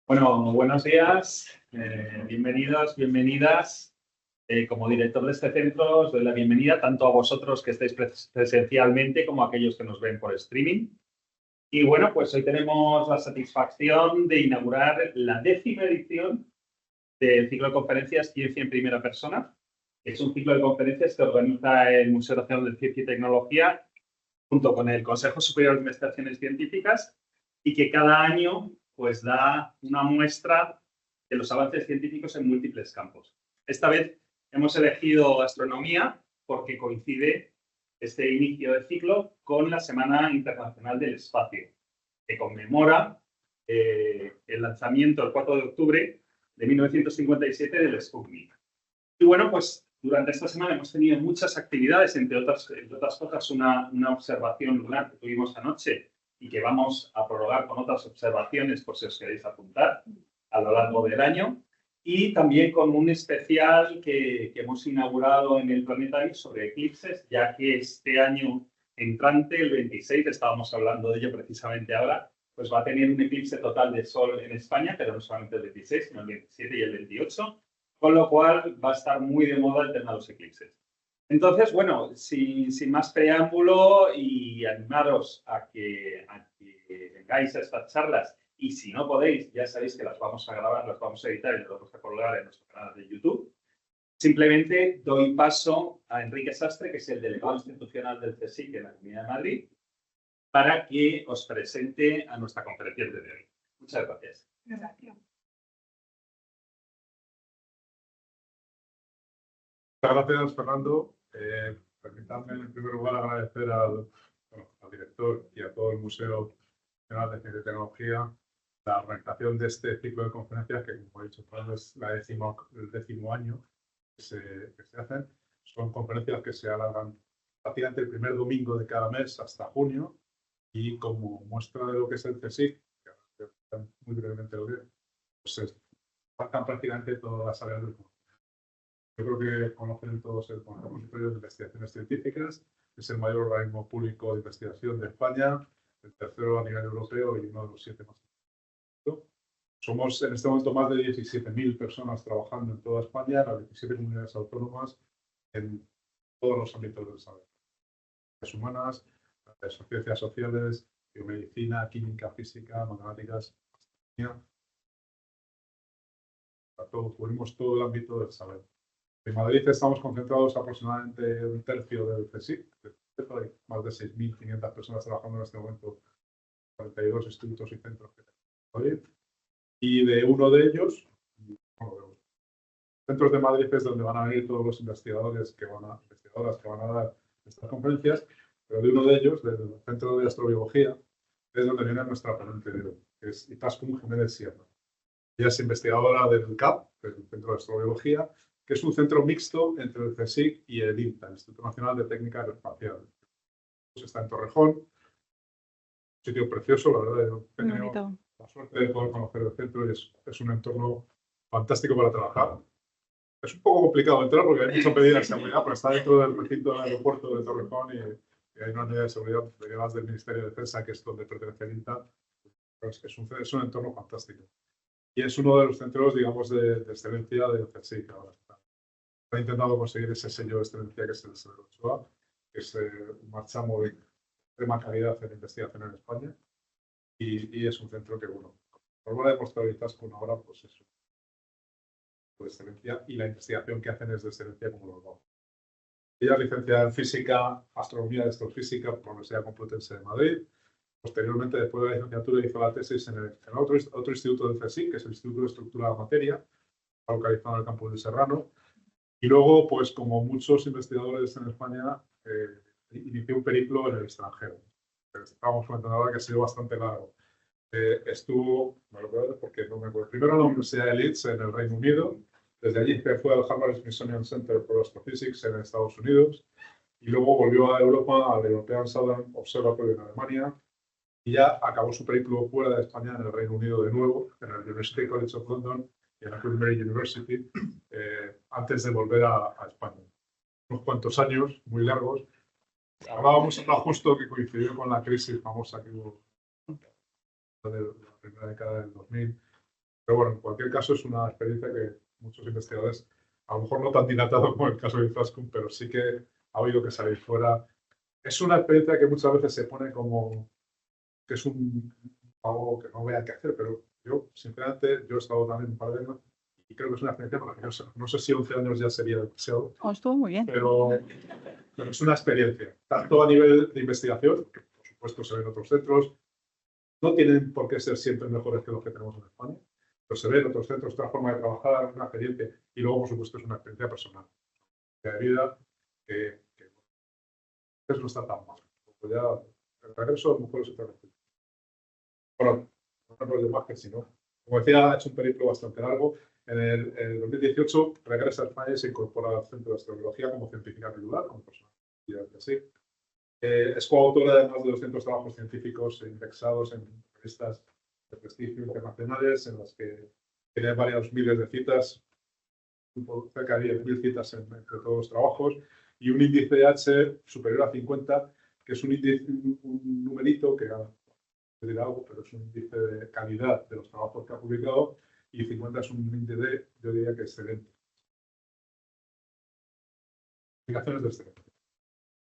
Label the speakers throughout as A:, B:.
A: Bueno, buenos días, bienvenidos, bienvenidas. Como director de este centro, os doy la bienvenida tanto a vosotros que estáis presencialmente como a aquellos que nos ven por streaming. Y bueno, pues hoy tenemos la satisfacción de inaugurar la 10ª edición del ciclo de conferencias Ciencia en Primera Persona. Es un ciclo de conferencias que organiza el Museo Nacional de Ciencia y Tecnología junto con el Consejo Superior de Investigaciones Científicas y que cada año pues da una muestra de los avances científicos en múltiples campos. Esta vez hemos elegido astronomía porque coincide este inicio de ciclo con la Semana Internacional del Espacio, que conmemora el lanzamiento el 4 de octubre de 1957 del Sputnik. Y bueno, pues durante esta semana hemos tenido muchas actividades, entre otras cosas una observación lunar que tuvimos anoche y que vamos a prorrogar con otras observaciones por si os queréis apuntar a lo largo del año. Y también con un especial que hemos inaugurado en el Planetario sobre eclipses, ya que este año entrante, el 26, estábamos hablando de ello precisamente ahora, pues va a tener un eclipse total de Sol en España, pero no solamente el 26, sino el 27 y el 28. Con lo cual va a estar muy de moda el tema de los eclipses. Entonces, bueno, sin más preámbulo y animaros a que vengáis a estas charlas y si no podéis, ya sabéis que las vamos a grabar, las vamos a editar y las vamos a colgar en nuestro canal de YouTube. Simplemente doy paso a Enrique Sastre, que es el delegado institucional del CSIC en la Comunidad de Madrid, para que os presente a nuestra conferencia de hoy. Muchas gracias.
B: Gracias.
C: Muchas gracias, Fernando. Permítanme, en primer lugar, agradecer al director y a todo el Museo Nacional de Ciencia y Tecnología la organización de este ciclo de conferencias, que, como he dicho, Fernando, es el 10º año que se hacen. Son conferencias que se alargan prácticamente el primer domingo de cada mes hasta junio, y como muestra de lo que es el CSIC, que muy brevemente lo diré, pues se abarcan prácticamente todas las áreas del mundo. Yo creo que conocen todos el Consejo Superior de Investigaciones Científicas. Es el mayor organismo público de investigación de España, el tercero a nivel europeo y uno de los 7 más. Somos en este momento más de 17.000 personas trabajando en toda España, en las 17 comunidades autónomas, en todos los ámbitos del saber. Las humanas, las ciencias sociales, biomedicina, química, física, matemáticas, astronomía. Cubrimos todo el ámbito del saber. En Madrid estamos concentrados aproximadamente un tercio del CSIC. Hay más de 6.500 personas trabajando en este momento, 42 institutos y centros que tenemos en Madrid. Y de uno de ellos, bueno, los centros de Madrid es donde van a venir todos los investigadoras que van a dar estas conferencias, pero de uno de ellos, del Centro de Astrobiología, es donde viene nuestra ponente de hoy, que es Izaskun Jiménez Sierra. Ella es investigadora del CAP, del Centro de Astrobiología, que es un centro mixto entre el CSIC y el INTA, el Instituto Nacional de Técnica Aeroespacial. Pues está en Torrejón, un sitio precioso, la verdad. Yo he tenido la suerte de poder conocer el centro y es un entorno fantástico para trabajar. Es un poco complicado entrar porque hay mucha medida de seguridad, pero está dentro del recinto del aeropuerto de Torrejón y hay una medida de seguridad derivadas del Ministerio de Defensa, que es donde pertenece el INTA. Es un entorno fantástico. Y es uno de los centros, digamos, de excelencia del CSIC ahora. Ha intentado conseguir ese sello de excelencia que es el Sello Ochoa, que es un marchamo de extrema calidad en investigación en España. Y es un centro que, bueno, por buena demostrabilidad con ahora, pues eso, de excelencia, y la investigación que hacen es de excelencia como los vamos. Ella es licenciada en Física, Astronomía y Astrofísica por la Universidad Complutense de Madrid. Posteriormente, después de la licenciatura, hizo la tesis en otro instituto del CSIC, que es el Instituto de Estructura de la Materia, localizado en el campus de Serrano. Y luego, pues como muchos investigadores en España, inició un periplo en el extranjero. Estábamos comentando ahora que ha sido bastante largo. Estuvo, me lo acuerdo porque no me acuerdo, primero en la Universidad de Leeds, en el Reino Unido. Desde allí se fue al Harvard Smithsonian Center for Astrophysics en Estados Unidos. Y luego volvió a Europa, al European Southern Observatory en Alemania. Y ya acabó su periplo fuera de España, en el Reino Unido de nuevo, en el University College of London y en la Queen Mary University, antes de volver a España. Unos cuantos años, muy largos. Hablábamos ahora justo que coincidió con la crisis famosa que hubo de la primera década del 2000, Pero bueno, en cualquier caso es una experiencia que muchos investigadores, a lo mejor no tan dilatado como el caso de Infrascum, pero sí que ha habido que salir fuera. Es una experiencia que muchas veces se pone como que es algo que no voy a que hacer, pero yo, sinceramente, yo he estado también un par de años y creo que es una experiencia maravillosa. No sé si 11 años ya sería demasiado.
B: Estuvo muy bien.
C: Pero es una experiencia, tanto a nivel de investigación, que por supuesto se ven en otros centros, no tienen por qué ser siempre mejores que los que tenemos en España, pero se ven en otros centros, otra forma de trabajar, una experiencia, y luego, por supuesto, es una experiencia personal, de vida, que eso no está tan mal. Pues ya, el regreso a lo mejor es otra cosa. Bueno, no me rollo más que si no. Como decía, ha hecho un periplo bastante largo. En el 2018 regresa a España y se incorpora al Centro de Astrobiología como científica titular, como persona. Es coautora de más de 200 trabajos científicos indexados en revistas de prestigio internacionales, en las que tiene varios miles de citas, cerca de 10.000 citas entre todos los trabajos, y un índice de H superior a 50, que es un numerito que dirá algo, pero es un índice de calidad de los trabajos que ha publicado, y 50 es un índice, yo diría que excelente. Aplicaciones de excelente.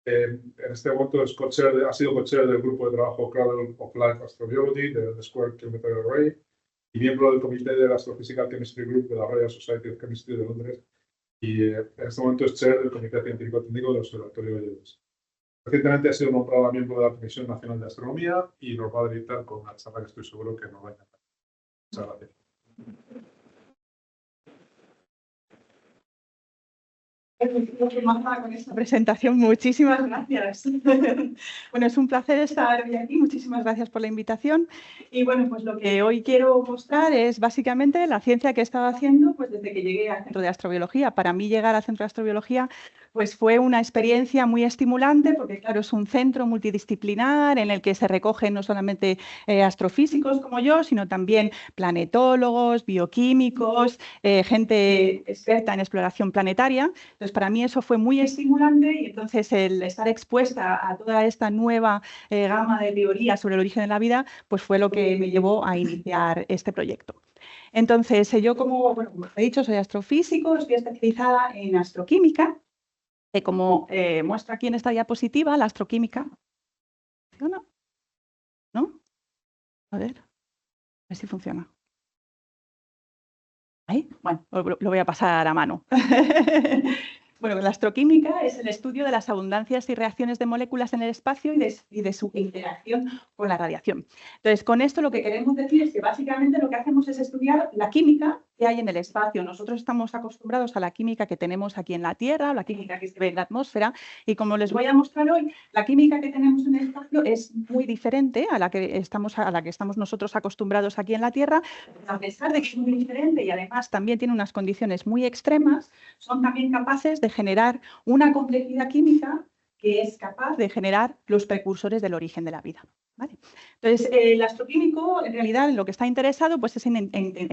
C: En este momento ha sido co-chair del grupo de trabajo Cradle of Life Astrobiology del Square Kilometer Array y miembro del comité de la Astrophysical Chemistry Group de la Royal Society of Chemistry de Londres, y en este momento es chair del comité científico técnico del Observatorio de Lleves. Recientemente ha sido nombrada miembro de la Comisión Nacional de Astronomía y nos va a deleitar con una charla que estoy seguro que nos va a encantar. Muchas gracias.
B: Con esta presentación, muchísimas gracias. Bueno, es un placer estar hoy aquí. Muchísimas gracias por la invitación. Y bueno, pues lo que hoy quiero mostrar es básicamente la ciencia que he estado haciendo pues desde que llegué al Centro de Astrobiología. Para mí llegar al Centro de Astrobiología pues fue una experiencia muy estimulante porque, claro, es un centro multidisciplinar en el que se recogen no solamente astrofísicos como yo, sino también planetólogos, bioquímicos, gente experta en exploración planetaria. Entonces, para mí eso fue muy estimulante y entonces el estar expuesta a toda esta nueva gama de teorías sobre el origen de la vida, pues fue lo que me llevó a iniciar este proyecto. Entonces, yo como he dicho, soy astrofísico, estoy especializada en astroquímica. Como muestro aquí en esta diapositiva, la astroquímica. ¿Funciona? ¿No? A ver si funciona. ¿Ahí? Bueno, lo voy a pasar a mano. Bueno, la astroquímica es el estudio de las abundancias y reacciones de moléculas en el espacio y de su interacción con la radiación. Entonces, con esto lo que queremos decir es que básicamente lo que hacemos es estudiar la química que hay en el espacio. Nosotros estamos acostumbrados a la química que tenemos aquí en la Tierra, la química que se ve en la atmósfera, y como les voy a mostrar hoy, la química que tenemos en el espacio es muy diferente a la que estamos nosotros acostumbrados aquí en la Tierra. A pesar de que es muy diferente y además también tiene unas condiciones muy extremas, son también capaces de generar una complejidad química que es capaz de generar los precursores del origen de la vida. ¿Vale? Entonces, el astroquímico, en realidad, lo que está interesado pues, es en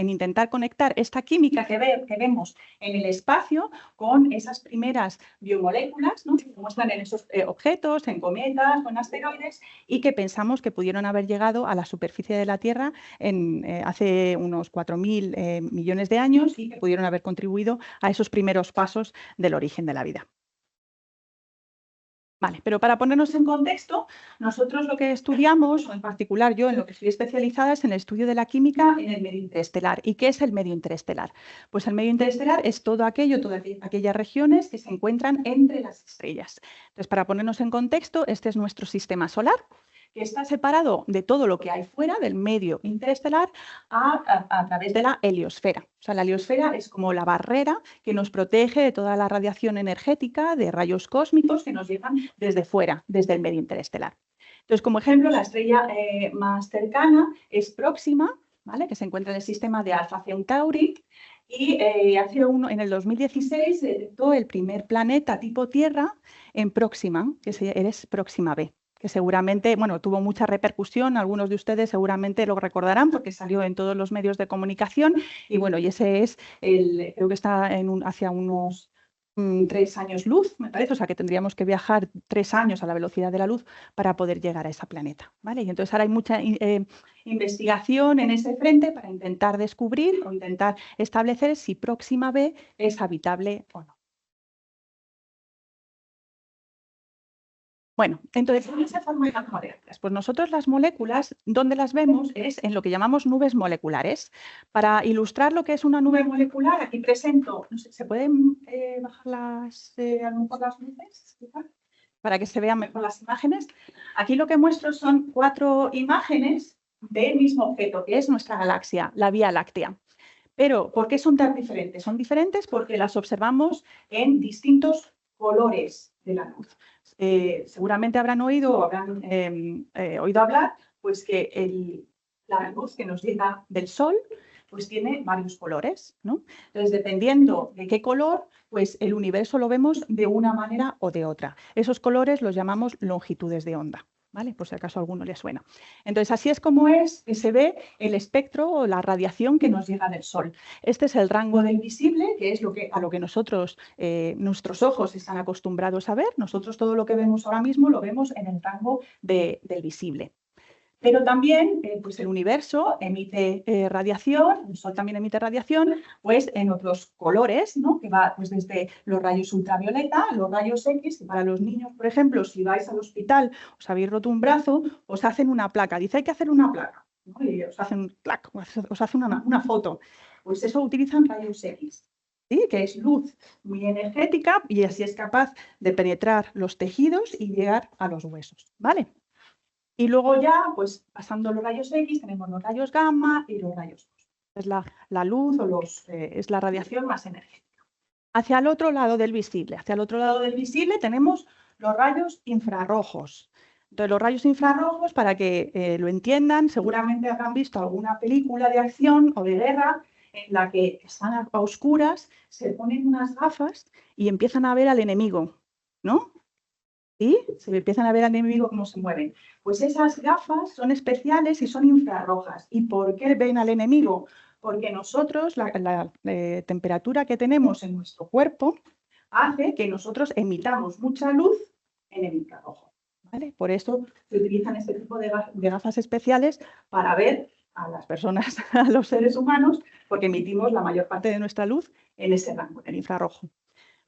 B: intentar conectar esta química que vemos en el espacio con esas primeras biomoléculas, ¿no?, que se muestran en esos objetos, en cometas o en asteroides, y que pensamos que pudieron haber llegado a la superficie de la Tierra hace unos 4.000 millones de años y que pudieron haber contribuido a esos primeros pasos del origen de la vida. Vale, pero para ponernos en contexto, nosotros lo que estudiamos, o en particular yo en lo que estoy especializada, es en el estudio de la química en el medio interestelar. ¿Y qué es el medio interestelar? Pues el medio interestelar es todas aquellas regiones que se encuentran entre las estrellas. Entonces, para ponernos en contexto, este es nuestro sistema solar, que está separado de todo lo que hay fuera del medio interestelar a través de la heliosfera. O sea, la heliosfera es como la barrera que nos protege de toda la radiación energética de rayos cósmicos que nos llegan desde fuera, desde el medio interestelar. Entonces, como ejemplo, la estrella más cercana es Próxima, ¿vale?, que se encuentra en el sistema de Alpha Centauri, y en el 2016 se detectó el primer planeta tipo Tierra en Próxima, que es Próxima B, que seguramente, bueno, tuvo mucha repercusión, algunos de ustedes seguramente lo recordarán porque salió en todos los medios de comunicación, y bueno, y ese es creo que está hacia unos 3 años luz, me parece, o sea que tendríamos que viajar 3 años a la velocidad de la luz para poder llegar a ese planeta, ¿vale? Y entonces ahora hay mucha investigación en ese frente para intentar descubrir o intentar establecer si Próxima B es habitable o no. Bueno, entonces, ¿cómo se forman las moléculas? Pues nosotros las moléculas, ¿dónde las vemos? Es en lo que llamamos nubes moleculares. Para ilustrar lo que es una nube molecular, aquí presento, no sé, ¿se pueden bajar a lo mejor las luces? Para que se vean mejor las imágenes. Aquí lo que muestro son 4 imágenes del mismo objeto, que es nuestra galaxia, la Vía Láctea. Pero, ¿por qué son tan diferentes? Son diferentes porque las observamos en distintos colores de la luz. Seguramente habrán oído o habrán oído hablar pues que la luz que nos llega del Sol pues tiene varios colores, ¿no? Entonces, dependiendo de qué color, pues el universo lo vemos de una manera o de otra. Esos colores los llamamos longitudes de onda, ¿vale? Por si acaso a alguno le suena. Entonces, así es como se ve el espectro o la radiación que nos llega del Sol. Este es el rango del visible, que es a lo que nosotros, nuestros ojos están acostumbrados a ver. Nosotros todo lo que vemos ahora mismo lo vemos en el rango del visible. Pero también pues el universo emite radiación, el Sol también emite radiación, pues en otros colores, ¿no? Que va pues, desde los rayos ultravioleta, los rayos X, que para los niños, por ejemplo, si vais al hospital, os habéis roto un brazo, os hacen una placa. Dice, hay que hacer una placa, ¿no? Y os hacen clac, os hacen una foto. Pues eso utilizan rayos X. ¿Sí? Que es luz muy energética y así es capaz de penetrar los tejidos y llegar a los huesos, ¿vale? Y luego ya, pues pasando los rayos X, tenemos los rayos gamma y los rayos cosmos. Es la luz o es la radiación más energética. Hacia el otro lado del visible, tenemos los rayos infrarrojos. Entonces, los rayos infrarrojos, para que lo entiendan, seguramente habrán visto alguna película de acción o de guerra en la que están a oscuras, se ponen unas gafas y empiezan a ver al enemigo, ¿no? ¿Sí? Se empiezan a ver al enemigo cómo se mueven. Pues esas gafas son especiales y son infrarrojas. ¿Y por qué ven al enemigo? Porque nosotros, la temperatura que tenemos en nuestro cuerpo hace que nosotros emitamos mucha luz en el infrarrojo, ¿vale? Por eso se utilizan este tipo de gafas especiales para ver a las personas, a los seres humanos, porque emitimos la mayor parte de nuestra luz en ese rango, en el infrarrojo.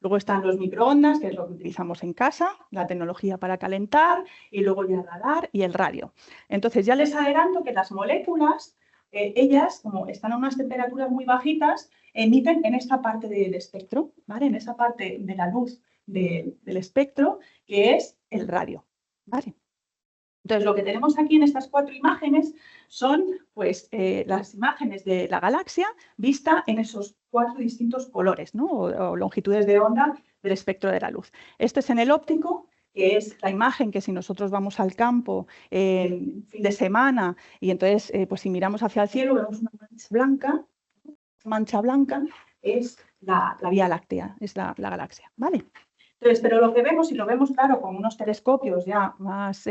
B: Luego están los microondas, que es lo que utilizamos en casa, la tecnología para calentar, y luego ya el radar y el radio. Entonces, ya les adelanto que las moléculas, ellas, como están a unas temperaturas muy bajitas, emiten en esta parte del espectro, ¿vale? En esa parte de la luz del espectro, que es el radio, ¿vale? Entonces, lo que tenemos aquí en estas 4 imágenes son pues, las imágenes de la galaxia vista en esos 4 distintos colores, ¿no? o longitudes de onda del espectro de la luz. Este es en el óptico, que es la imagen que si nosotros vamos al campo en fin de semana y entonces pues, si miramos hacia el cielo vemos una mancha blanca es la Vía Láctea, es la galaxia, ¿vale? Entonces, pero lo que vemos, y lo vemos claro con unos telescopios ya más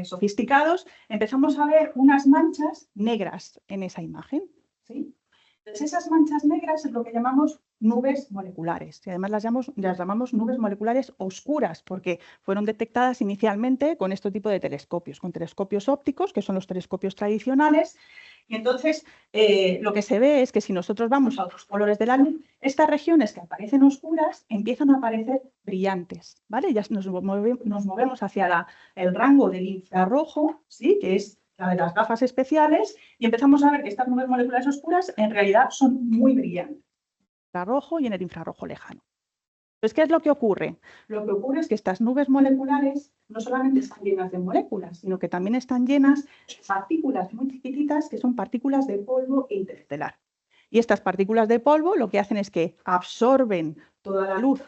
B: sofisticados, empezamos a ver unas manchas negras en esa imagen, ¿sí? Entonces, esas manchas negras es lo que llamamos nubes moleculares, y además las llamamos nubes moleculares oscuras, porque fueron detectadas inicialmente con este tipo de telescopios, con telescopios ópticos, que son los telescopios tradicionales. Y entonces, lo que se ve es que si nosotros vamos a otros colores de la luz, estas regiones que aparecen oscuras empiezan a aparecer brillantes, ¿vale? Ya nos movemos hacia el rango del infrarrojo, ¿sí? Que es la de las gafas especiales, y empezamos a ver que estas nubes moleculares oscuras en realidad son muy brillantes, en el infrarrojo y en el infrarrojo lejano. Entonces, ¿qué es lo que ocurre? Lo que ocurre es que estas nubes moleculares no solamente están llenas de moléculas, sino que también están llenas de partículas muy chiquititas que son partículas de polvo interestelar. Y estas partículas de polvo lo que hacen es que absorben toda la luz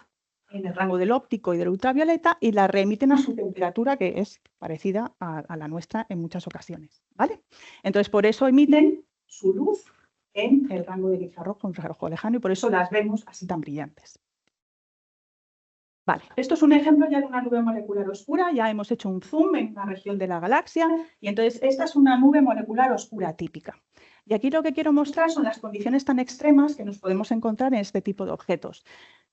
B: en el rango del óptico y del ultravioleta y la remiten a su temperatura, que es parecida a la nuestra en muchas ocasiones, ¿vale? Entonces, por eso emiten su luz en el rango del infrarrojo lejano y por eso las vemos así tan brillantes. Vale, esto es un ejemplo ya de una nube molecular oscura, ya hemos hecho un zoom en una región de la galaxia y entonces esta es una nube molecular oscura típica. Y aquí lo que quiero mostrar son las condiciones tan extremas que nos podemos encontrar en este tipo de objetos.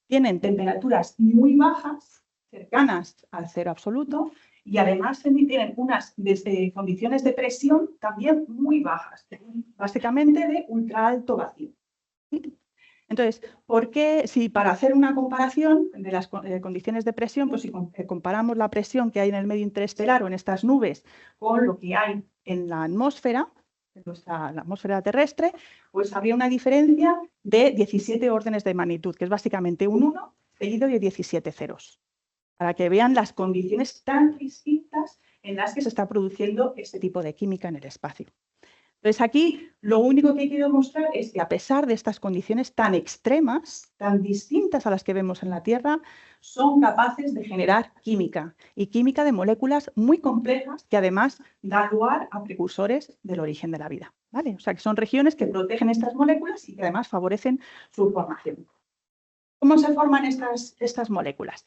B: tienen temperaturas muy bajas, cercanas al cero absoluto, y además tienen unas condiciones de presión también muy bajas, básicamente de ultra alto vacío. Entonces, ¿por qué si para hacer una comparación de las condiciones de presión, pues si comparamos la presión que hay en el medio interestelar o en estas nubes con lo que hay en la atmósfera, la atmósfera terrestre, pues habría una diferencia de 17 órdenes de magnitud, que es básicamente un 1 seguido de 17 ceros, para que vean las condiciones tan distintas en las que se está produciendo este tipo de química en el espacio. Entonces aquí lo único que quiero mostrar es que a pesar de estas condiciones tan extremas, tan distintas a las que vemos en la Tierra, son capaces de generar química, y química de moléculas muy complejas que además dan lugar a precursores del origen de la vida, ¿vale? O sea que son regiones que protegen estas moléculas y que además favorecen su formación. ¿Cómo se forman estas moléculas?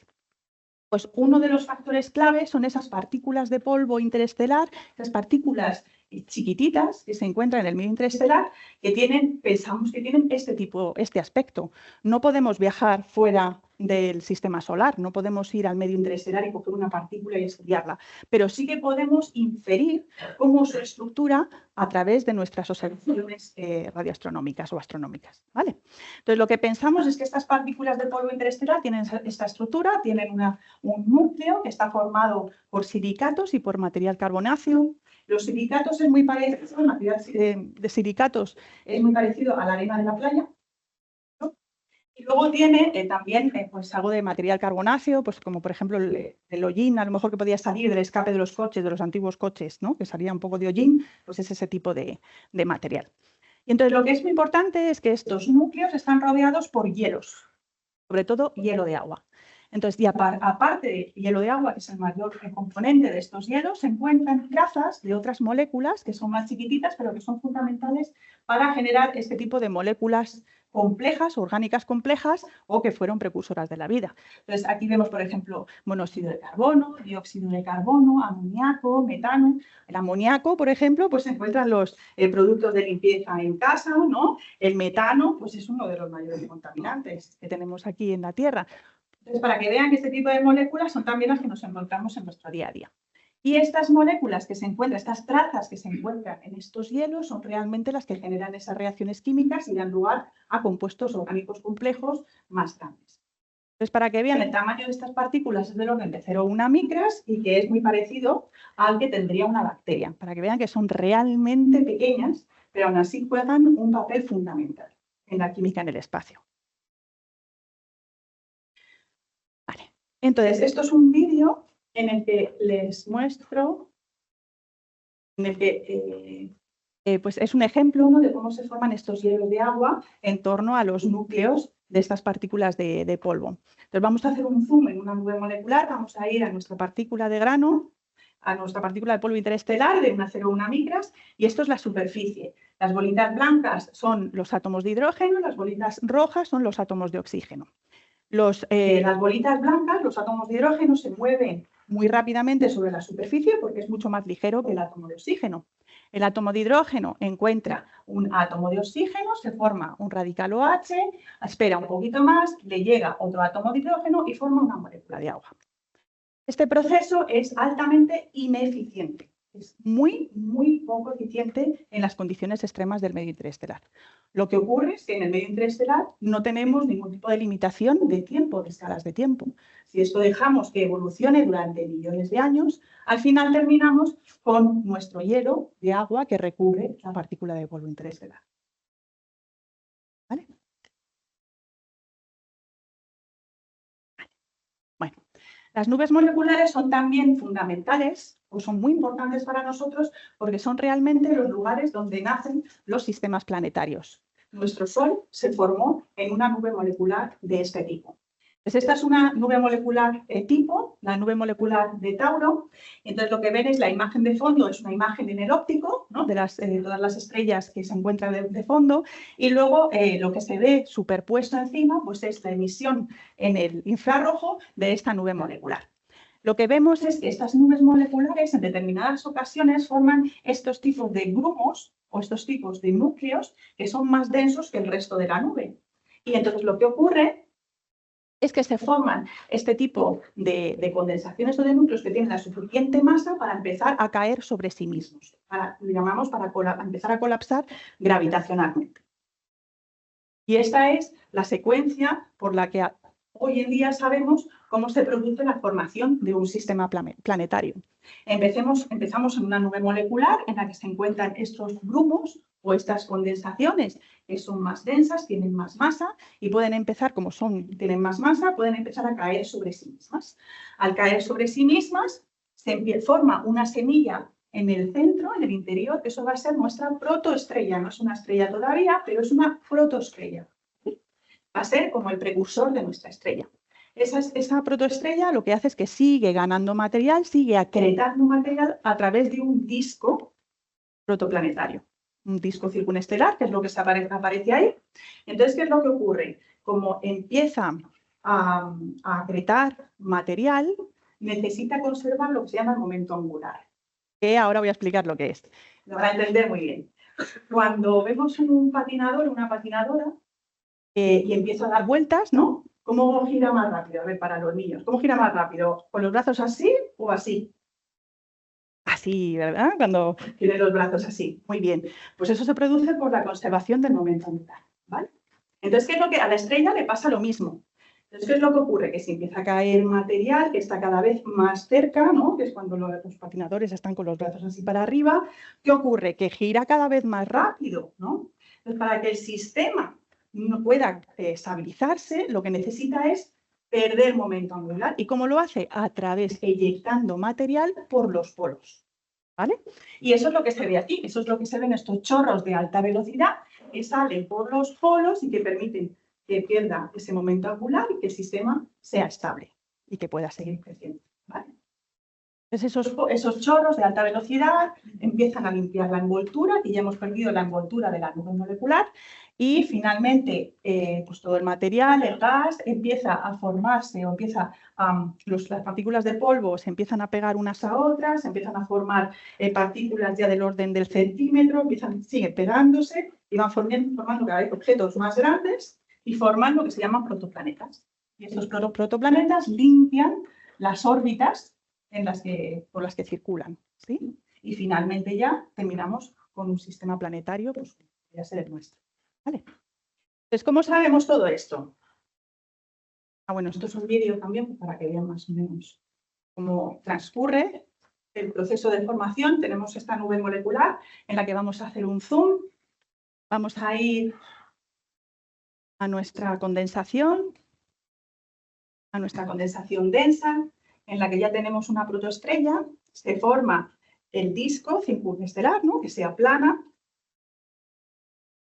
B: Pues uno de los factores clave son esas partículas de polvo interestelar, esas partículas chiquititas que se encuentran en el medio interestelar, que pensamos que tienen este aspecto. No podemos viajar fuera del sistema solar, no podemos ir al medio interestelar y coger una partícula y estudiarla, pero sí que podemos inferir cómo su estructura a través de nuestras observaciones radioastronómicas o astronómicas, ¿vale? Entonces, lo que pensamos es que estas partículas de polvo interestelar tienen esta estructura, tienen un núcleo que está formado por silicatos y por material carbonáceo. Los silicatos es muy parecido, el material de silicatos es muy parecido a la arena de la playa, ¿no? Y luego tiene también pues algo de material carbonáceo, pues como por ejemplo el hollín, a lo mejor que podía salir del escape de los coches, de los antiguos coches, ¿no? Que salía un poco de hollín, pues es ese tipo de material. Y entonces lo que es muy importante es que estos núcleos están rodeados por hielos, sobre todo hielo de agua. Entonces, y aparte del hielo de agua, que es el mayor componente de estos hielos, se encuentran trazas de otras moléculas que son más chiquititas, pero que son fundamentales para generar este tipo de moléculas complejas, orgánicas complejas, o que fueron precursoras de la vida. Entonces, aquí vemos, por ejemplo, monóxido de carbono, dióxido de carbono, amoníaco, metano. El amoníaco, por ejemplo, pues se encuentran los productos de limpieza en casa, ¿no? El metano, pues es uno de los mayores contaminantes que tenemos aquí en la Tierra. Entonces, para que vean que este tipo de moléculas son también las que nos encontramos en nuestro día a día. Y estas moléculas que se encuentran, estas trazas que se encuentran en estos hielos son realmente las que generan esas reacciones químicas y dan lugar a compuestos orgánicos complejos más grandes. Entonces, para que vean, el tamaño de estas partículas es del orden de 0,1 micras y que es muy parecido al que tendría una bacteria, para que vean que son realmente pequeñas, pero aún así juegan un papel fundamental en la química en el espacio. Vale. Entonces, esto es un vídeo en el que les muestro, en el que pues es un ejemplo, ¿no?, de cómo se forman estos hielos de agua en torno a los núcleos de estas partículas de polvo. Entonces, vamos a hacer un zoom en una nube molecular, vamos a ir a nuestra partícula de grano, a nuestra partícula de polvo interestelar de una 0,1 micras, y esto es la superficie. Las bolitas blancas son los átomos de hidrógeno, las bolitas rojas son los átomos de oxígeno. Las bolitas blancas, los átomos de hidrógeno, se mueven muy rápidamente sobre la superficie porque es mucho más ligero que el átomo de oxígeno. El átomo de hidrógeno encuentra un átomo de oxígeno, se forma un radical OH, espera un poquito más, le llega otro átomo de hidrógeno y forma una molécula de agua. Este proceso es altamente ineficiente. Es muy, muy poco eficiente en las condiciones extremas del medio interestelar. Lo que ocurre es que en el medio interestelar no tenemos ningún tipo de limitación de tiempo, de escalas de tiempo. Si esto dejamos que evolucione durante millones de años, al final terminamos con nuestro hielo de agua que recubre la partícula de polvo interestelar. ¿Vale? Bueno. Las nubes moleculares son también fundamentales o son muy importantes para nosotros porque son realmente los lugares donde nacen los sistemas planetarios. Nuestro Sol se formó en una nube molecular de este tipo. Pues esta es una nube molecular tipo, la nube molecular de Tauro. Entonces lo que ven es la imagen de fondo, es una imagen en el óptico, ¿no?, de todas las estrellas que se encuentran de fondo, y luego lo que se ve superpuesto encima pues es la emisión en el infrarrojo de esta nube molecular. Lo que vemos es que estas nubes moleculares en determinadas ocasiones forman estos tipos de grumos o estos tipos de núcleos que son más densos que el resto de la nube. Y entonces lo que ocurre es que se forman este tipo de condensaciones o de núcleos que tienen la suficiente masa para empezar a caer sobre sí mismos. Lo llamamos para empezar a colapsar gravitacionalmente. Y esta es la secuencia por la que hoy en día sabemos cómo se produce la formación de un sistema planetario. Empezamos en una nube molecular en la que se encuentran estos grumos o estas condensaciones que son más densas, tienen más masa y pueden empezar, como tienen más masa, pueden empezar a caer sobre sí mismas. Al caer sobre sí mismas, se forma una semilla en el centro, en el interior, que eso va a ser nuestra protoestrella. No es una estrella todavía, pero es una protoestrella. Va a ser como el precursor de nuestra estrella. Esa protoestrella lo que hace es que sigue ganando material, sigue acretando material a través de un disco protoplanetario, un disco circunestelar, que es lo que aparece ahí. Entonces, ¿qué es lo que ocurre? Como empieza a acretar material, necesita conservar lo que se llama el momento angular, que ahora voy a explicar lo que es. Lo van a entender muy bien. Cuando vemos un patinador, una patinadora, y empieza a dar vueltas, ¿no? ¿Cómo gira más rápido? A ver, para los niños, ¿cómo gira más rápido? ¿Con los brazos así o así? Así, ¿verdad? Cuando tiene los brazos así. Muy bien. Pues eso se produce por la conservación del momento angular, ¿vale? Entonces, ¿qué es lo que a la estrella le pasa lo mismo? Entonces, ¿qué es lo que ocurre? Que si empieza a caer material que está cada vez más cerca, ¿no? Que es cuando los patinadores están con los brazos así para arriba, ¿qué ocurre? Que gira cada vez más rápido, ¿no? Entonces, para que el sistema no pueda estabilizarse, lo que necesita es perder momento angular. ¿Y cómo lo hace? A través de eyectando material por los polos, ¿vale? Y eso es lo que se ve aquí, eso es lo que se ven estos chorros de alta velocidad que salen por los polos y que permiten que pierda ese momento angular y que el sistema sea estable y que pueda seguir creciendo, ¿vale? Entonces esos chorros de alta velocidad empiezan a limpiar la envoltura, y ya hemos perdido la envoltura de la nube molecular, y finalmente pues todo el material, el gas, empieza a formarse o las partículas de polvo se empiezan a pegar unas a otras, empiezan a formar partículas ya del orden del centímetro, siguen pegándose y van formando cada vez objetos más grandes y forman lo que se llaman protoplanetas. Y estos protoplanetas limpian las órbitas por las que circulan, ¿sí? Y finalmente ya terminamos con un sistema planetario, pues que podría ser el nuestro, ¿vale? Entonces, ¿cómo sabemos todo esto? Bueno, esto es un vídeo también para que vean más o menos cómo transcurre el proceso de formación. Tenemos esta nube molecular en la que vamos a hacer un zoom. Vamos a ir a nuestra condensación densa, en la que ya tenemos una protoestrella, se forma el disco circunestelar, ¿no? Que se aplana.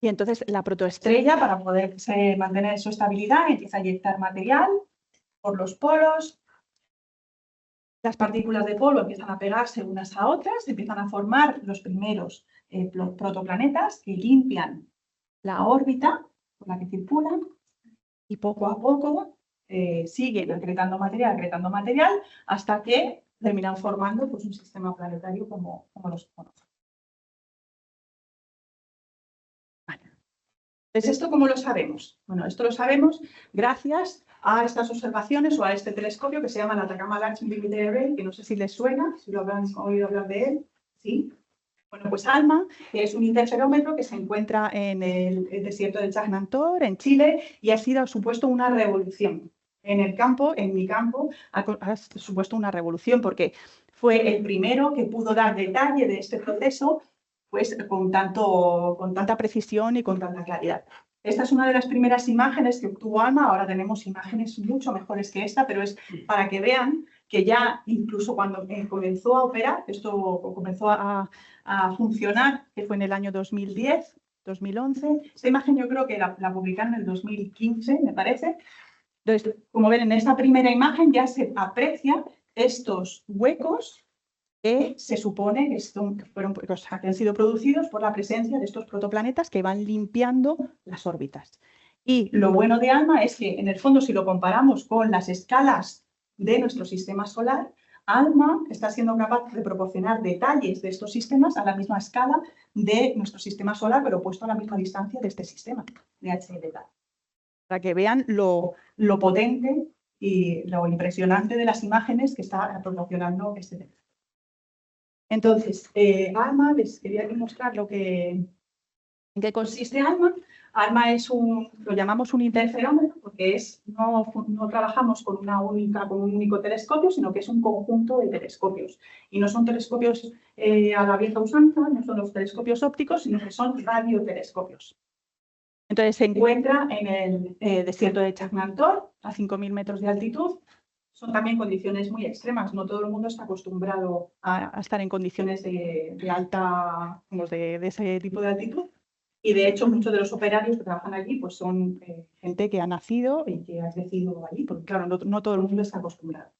B: Y entonces la protoestrella, para poder mantener su estabilidad, empieza a inyectar material por los polos. Las partículas de polvo empiezan a pegarse unas a otras, empiezan a formar los primeros protoplanetas que limpian la órbita por la que circulan, y poco a poco siguen acretando material, hasta que terminan formando pues, un sistema planetario como los conocemos. Vale. Entonces, ¿esto cómo lo sabemos? Bueno, esto lo sabemos gracias a estas observaciones o a este telescopio que se llama el Atacama Large Millimeter Array, que no sé si les suena, si lo habrán oído hablar de él. ¿Sí? Bueno, pues ALMA es un interferómetro que se encuentra en el desierto de Chajnantor, en Chile, y ha supuesto una revolución. En mi campo, ha supuesto una revolución porque fue el primero que pudo dar detalle de este proceso pues, con tanta precisión y con tanta claridad. Esta es una de las primeras imágenes que obtuvo ALMA. Ahora tenemos imágenes mucho mejores que esta, pero es para que vean que ya incluso cuando comenzó a operar, esto comenzó a funcionar, que fue en el año 2010, 2011. Esta imagen yo creo que la publicaron en el 2015, me parece. Entonces, como ven, en esta primera imagen ya se aprecia estos huecos que se supone que han sido producidos por la presencia de estos protoplanetas que van limpiando las órbitas. Y lo bueno de ALMA es que, en el fondo, si lo comparamos con las escalas de nuestro sistema solar, ALMA está siendo capaz de proporcionar detalles de estos sistemas a la misma escala de nuestro sistema solar, pero puesto a la misma distancia de este sistema de HLK. para que vean lo potente y lo impresionante de las imágenes que está proporcionando este telescopio. Entonces, ALMA, les quería mostrar en qué consiste ALMA. ALMA es lo llamamos un interferómetro porque no trabajamos con un único telescopio, sino que es un conjunto de telescopios. Y no son telescopios a la vieja usanza, no son los telescopios ópticos, sino que son radiotelescopios. Entonces, se encuentra en el desierto de Chajnantor, a 5.000 metros de altitud. Son también condiciones muy extremas. No todo el mundo está acostumbrado a estar en condiciones de ese tipo de altitud. Y de hecho, muchos de los operarios que trabajan allí pues son gente que ha nacido y que ha crecido allí, porque claro, no todo el mundo está acostumbrado.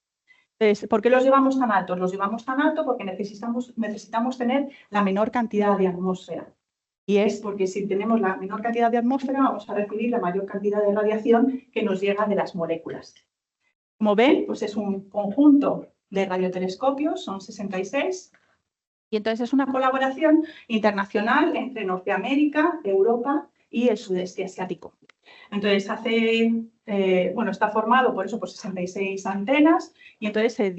B: Entonces, ¿por qué los llevamos tan altos? Los llevamos tan alto porque necesitamos tener la menor cantidad de atmósfera. Y es porque si tenemos la menor cantidad de atmósfera, vamos a recibir la mayor cantidad de radiación que nos llega de las moléculas. Como ven, pues es un conjunto de radiotelescopios, son 66, y entonces es una colaboración internacional entre Norteamérica, Europa y el sudeste asiático. Entonces está formado por 66 antenas y entonces se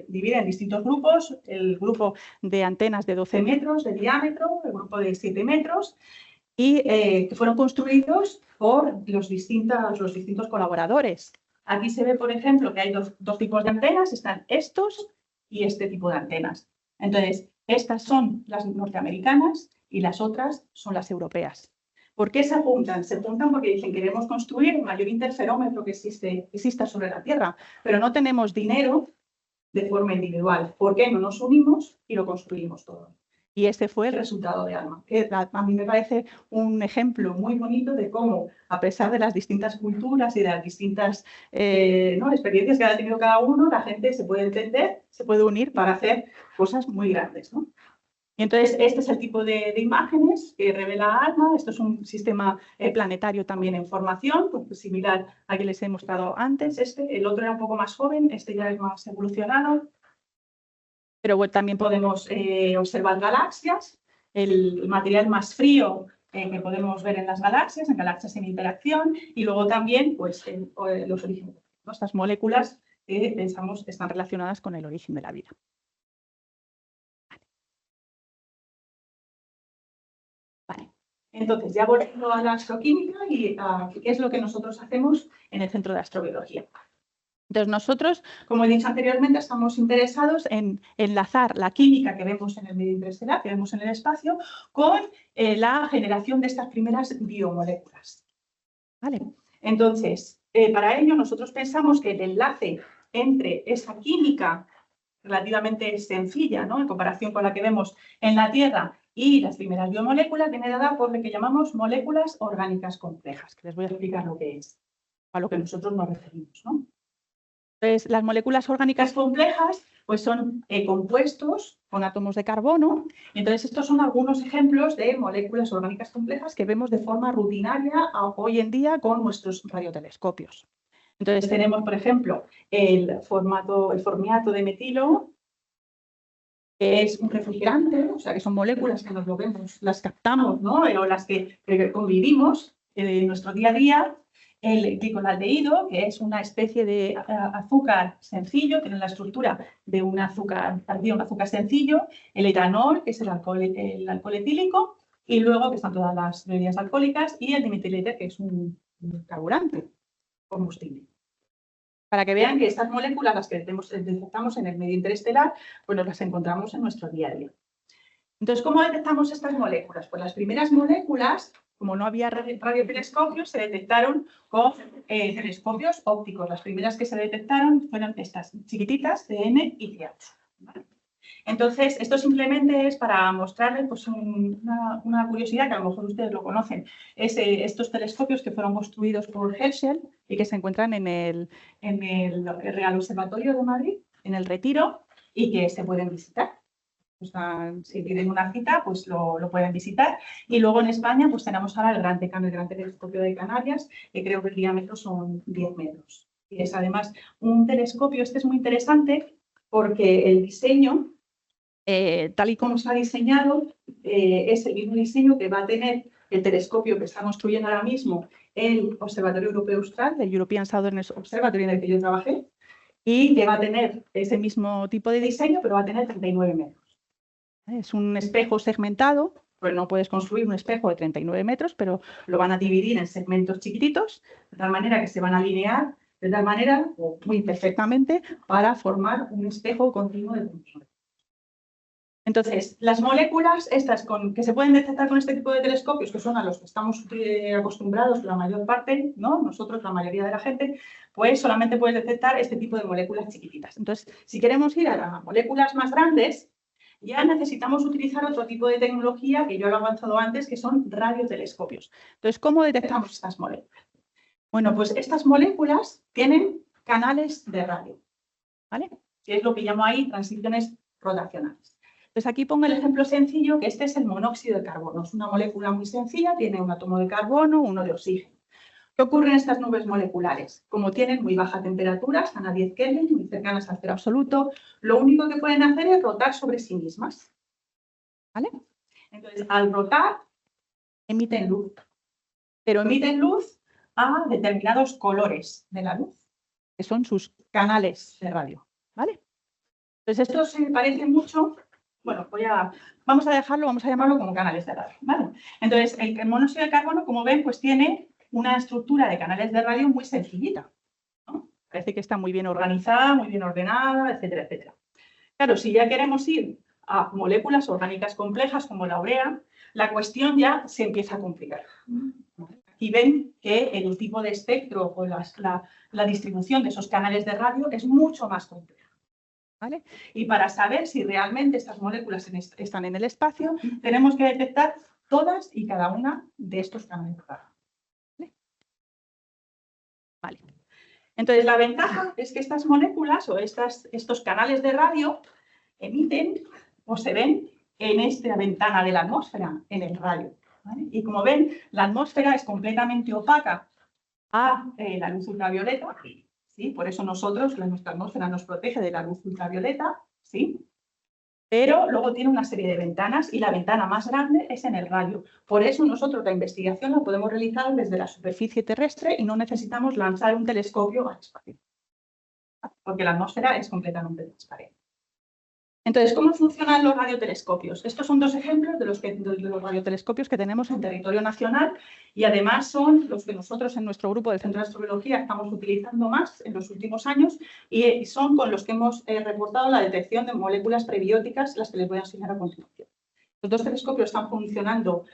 B: divide en distintos grupos, el grupo de antenas de 12 metros de diámetro, el grupo de 7 metros, y que fueron construidos por los distintos colaboradores. Aquí se ve, por ejemplo, que hay dos tipos de antenas, están estos y este tipo de antenas. Entonces, estas son las norteamericanas y las otras son las europeas. ¿Por qué se juntan? Se juntan porque dicen que queremos construir el mayor interferómetro que exista sobre la Tierra, pero no tenemos dinero de forma individual. ¿Por qué no nos unimos y lo construimos todo? Y este fue el resultado de ALMA, que a mí me parece un ejemplo muy bonito de cómo, a pesar de las distintas culturas y de las distintas experiencias que ha tenido cada uno, la gente se puede entender, se puede unir para hacer cosas muy grandes, ¿no? Y entonces, este es el tipo de imágenes que revela ALMA. Esto es un sistema planetario también en formación, pues, similar al que les he mostrado antes. El otro era un poco más joven, este ya es más evolucionado. Pero bueno, también podemos observar galaxias, el material más frío que podemos ver en galaxias en interacción, y luego también pues, los orígenes. Estas moléculas que pensamos están relacionadas con el origen de la vida. Vale. Entonces, ya volviendo a la astroquímica y a qué es lo que nosotros hacemos en el Centro de Astrobiología. Entonces, nosotros, como he dicho anteriormente, estamos interesados en enlazar la química que vemos en el medio interestelar, que vemos en el espacio, con la generación de estas primeras biomoléculas. ¿Vale? Entonces, para ello, nosotros pensamos que el enlace entre esa química relativamente sencilla, ¿no?, en comparación con la que vemos en la Tierra, y las primeras biomoléculas, viene dada por lo que llamamos moléculas orgánicas complejas, que les voy a explicar lo que es, a lo que nosotros nos referimos, ¿no? Entonces, las moléculas orgánicas complejas pues son compuestos con átomos de carbono. Y entonces, estos son algunos ejemplos de moléculas orgánicas complejas que vemos de forma rutinaria hoy en día con nuestros radiotelescopios. Entonces, tenemos, por ejemplo, el formiato de metilo, que es un refrigerante, o sea, que son moléculas que nos lo vemos, las captamos, ¿no?, o las que convivimos en nuestro día a día. El glicolaldehído, que es una especie de azúcar sencillo, tiene la estructura de un azúcar sencillo, el etanol, que es el alcohol etílico, y luego que están todas las bebidas alcohólicas, y el dimetiléter, que es un carburante, combustible. Para que vean que estas moléculas, las que detectamos en el medio interestelar, pues nos las encontramos en nuestro día a día. Entonces, ¿cómo detectamos estas moléculas? Pues las primeras moléculas, como no había radiotelescopios, se detectaron con telescopios ópticos. Las primeras que se detectaron fueron estas chiquititas, CN y CH. ¿Vale? Entonces, esto simplemente es para mostrarles pues, una curiosidad que a lo mejor ustedes lo conocen. Es estos telescopios que fueron construidos por Herschel y que se encuentran en el Real Observatorio de Madrid, en el Retiro, y que se pueden visitar. O sea, si tienen una cita, pues lo pueden visitar. Y luego en España, pues tenemos ahora el Gran Telescopio de Canarias, que creo que el diámetro son 10 metros. Y es además un telescopio, este es muy interesante, porque el diseño, tal y como está diseñado, es el mismo diseño que va a tener el telescopio que está construyendo ahora mismo el Observatorio Europeo Austral, el European Southern Observatory en el que yo trabajé, y que va a tener ese mismo tipo de diseño, pero va a tener 39 metros. Es un espejo segmentado, pues no puedes construir un espejo de 39 metros, pero lo van a dividir en segmentos chiquititos, de tal manera que se van a alinear, de tal manera, muy perfectamente, para formar un espejo continuo de 39. Entonces, las moléculas estas que se pueden detectar con este tipo de telescopios, que son a los que estamos acostumbrados la mayor parte, ¿no? Nosotros, la mayoría de la gente, pues solamente puedes detectar este tipo de moléculas chiquititas. Entonces, si queremos ir a las moléculas más grandes, ya necesitamos utilizar otro tipo de tecnología que yo lo he avanzado antes, que son radiotelescopios. Entonces, ¿cómo detectamos estas moléculas? Bueno, pues estas moléculas tienen canales de radio, ¿vale? Que es lo que llamo ahí transiciones rotacionales. Entonces, aquí pongo el ejemplo sencillo, que este es el monóxido de carbono. Es una molécula muy sencilla, tiene un átomo de carbono, uno de oxígeno. ¿Qué ocurre en estas nubes moleculares? Como tienen muy baja temperatura, están a 10 Kelvin, muy cercanas al cero absoluto, lo único que pueden hacer es rotar sobre sí mismas. ¿Vale? Entonces, al rotar, emiten luz. Pero emiten luz a determinados colores de la luz, que son sus canales de radio. ¿Vale? Entonces, esto se parece mucho. Bueno, vamos a llamarlo como canales de radio, ¿vale? Entonces, el monóxido de carbono, como ven, pues tiene una estructura de canales de radio muy sencillita, ¿no? Parece que está muy bien organizada, muy bien ordenada, etcétera, etcétera. Claro, si ya queremos ir a moléculas orgánicas complejas como la urea, la cuestión ya se empieza a complicar. Aquí ven que el tipo de espectro o la distribución de esos canales de radio es mucho más compleja. ¿Vale? Y para saber si realmente estas moléculas están en el espacio, tenemos que detectar todas y cada una de estos canales de radio. ¿Vale? Entonces, la ventaja es que estas moléculas o estos canales de radio emiten o se ven en esta ventana de la atmósfera, en el radio. ¿Vale? Y como ven, la atmósfera es completamente opaca a la luz ultravioleta. ¿Sí? Por eso nuestra atmósfera nos protege de la luz ultravioleta, ¿sí? Pero luego tiene una serie de ventanas y la ventana más grande es en el radio. Por eso nosotros la investigación la podemos realizar desde la superficie terrestre y no necesitamos lanzar un telescopio al espacio, porque la atmósfera es completamente transparente. Entonces, ¿cómo funcionan los radiotelescopios? Estos son dos ejemplos de los radiotelescopios que tenemos en territorio nacional y además son los que nosotros en nuestro grupo del Centro de Astrobiología estamos utilizando más en los últimos años y son con los que hemos reportado la detección de moléculas prebióticas, las que les voy a enseñar a continuación. Los dos telescopios están funcionando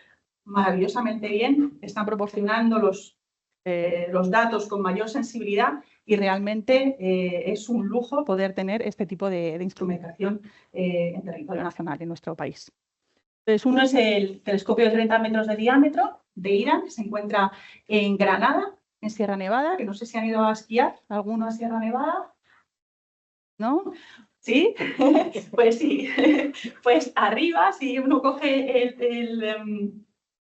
B: maravillosamente bien, están proporcionando los datos con mayor sensibilidad y realmente es un lujo poder tener este tipo de instrumentación en territorio nacional en nuestro país. Entonces, uno es el telescopio de 30 metros de diámetro de IRAN, que se encuentra en Granada, en Sierra Nevada, que no sé si han ido a esquiar, ¿alguno a Sierra Nevada? ¿No? ¿Sí? Pues sí. Pues arriba, si uno coge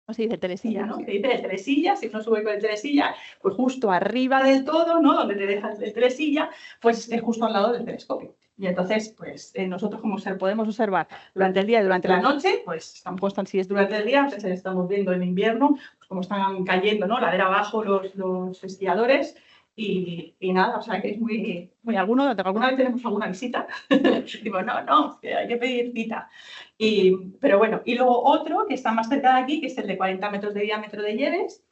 B: ¿cómo se dice? Telesilla, ¿no? Se dice el telesilla, si uno sube con el telesilla, pues justo arriba del todo, ¿no? Donde te deja el telesilla, pues es justo al lado del telescopio. Y entonces, pues nosotros como podemos observar durante el día y durante la noche, pues estamos constantes, si es durante el día, pues estamos viendo en invierno, pues como están cayendo, ¿no? Ladera abajo los esquiadores. Y nada, o sea que es muy alguna vez tenemos alguna visita. Digo, no, hay que pedir cita. Pero bueno, y luego otro que está más cerca de aquí, que es el de 40 metros de diámetro de Lleves,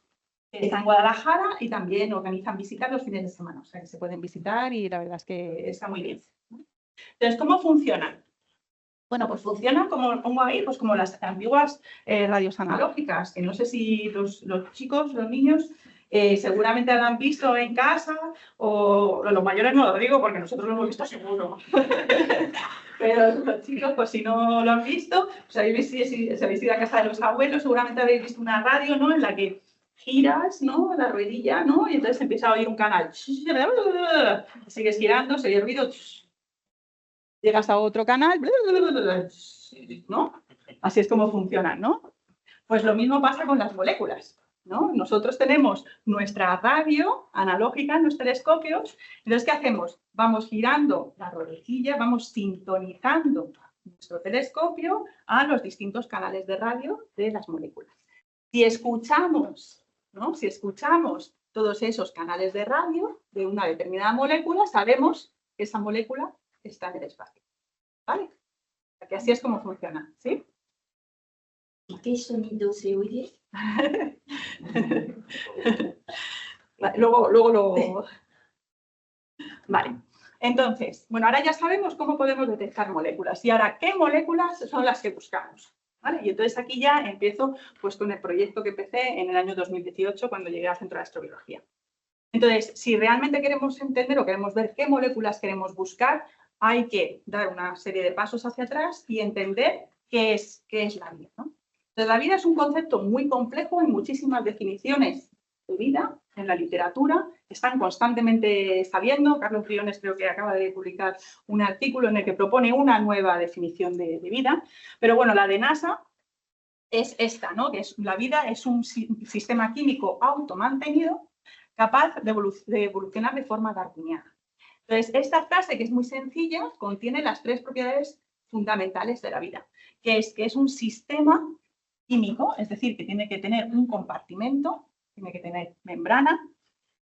B: que está en Guadalajara y también organizan visitas los fines de semana. O sea que se pueden visitar y la verdad es que está muy bien. Entonces, ¿cómo funcionan? Bueno, pues funcionan, como pongo ahí, pues como las antiguas radios analógicas, que no sé si los chicos, los niños, seguramente lo han visto en casa, o los mayores no lo digo porque nosotros lo hemos visto seguro. Pero los chicos, pues si no lo han visto, pues si habéis ido a casa de los abuelos, seguramente habéis visto una radio, ¿no? En la que giras, ¿no? La ruedilla, ¿no? Y entonces empieza a oír un canal. Sigues girando, se oye el ruido. Llegas a otro canal, ¿no? Así es como funcionan, ¿no? Pues lo mismo pasa con las moléculas, ¿no? Nosotros tenemos nuestra radio analógica en los telescopios. Entonces, ¿qué hacemos? Vamos girando la ruedecilla, vamos sintonizando nuestro telescopio a los distintos canales de radio de las moléculas. Si escuchamos, ¿no? Si escuchamos todos esos canales de radio de una determinada molécula, sabemos que esa molécula está en el espacio. ¿Vale? Que así es como funciona, ¿sí?
D: ¿Y qué sonido se oye?
B: Luego lo... Vale. Entonces, bueno, ahora ya sabemos cómo podemos detectar moléculas. Y ahora, ¿qué moléculas son las que buscamos? ¿Vale? Y entonces aquí ya empiezo pues, con el proyecto que empecé en el año 2018 cuando llegué al Centro de Astrobiología. Entonces, si realmente queremos entender o queremos ver qué moléculas queremos buscar, hay que dar una serie de pasos hacia atrás y entender qué es la vida, ¿no? Entonces, la vida es un concepto muy complejo, hay muchísimas definiciones de vida en la literatura, están constantemente saliendo. Carlos Briones creo que acaba de publicar un artículo en el que propone una nueva definición de vida, pero bueno, la de NASA es esta, ¿no? Que es, la vida es un sistema químico automantenido capaz de evolucionar de forma darwiniana. Entonces, esta frase, que es muy sencilla, contiene las tres propiedades fundamentales de la vida, que es un sistema químico, es decir, que tiene que tener un compartimento, tiene que tener membrana,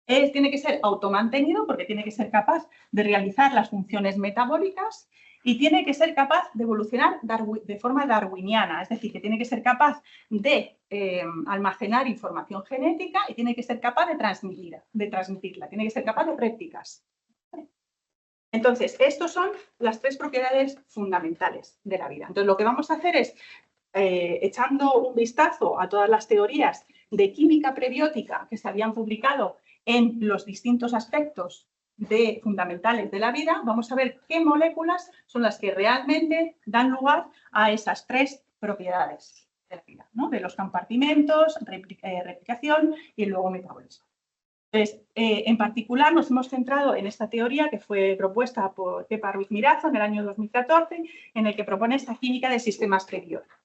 B: tiene que ser automantenido porque tiene que ser capaz de realizar las funciones metabólicas y tiene que ser capaz de evolucionar de forma darwiniana, es decir, que tiene que ser capaz de almacenar información genética y tiene que ser capaz de transmitirla, tiene que ser capaz de réplicas. Entonces, estas son las tres propiedades fundamentales de la vida. Entonces, lo que vamos a hacer es, echando un vistazo a todas las teorías de química prebiótica que se habían publicado en los distintos aspectos fundamentales de la vida, vamos a ver qué moléculas son las que realmente dan lugar a esas tres propiedades de la vida, ¿no? De los compartimentos, replicación y luego metabolismo. Entonces, en particular nos hemos centrado en esta teoría que fue propuesta por Pepa Ruiz Mirazo en el año 2014, en el que propone esta química de sistemas prebióticos.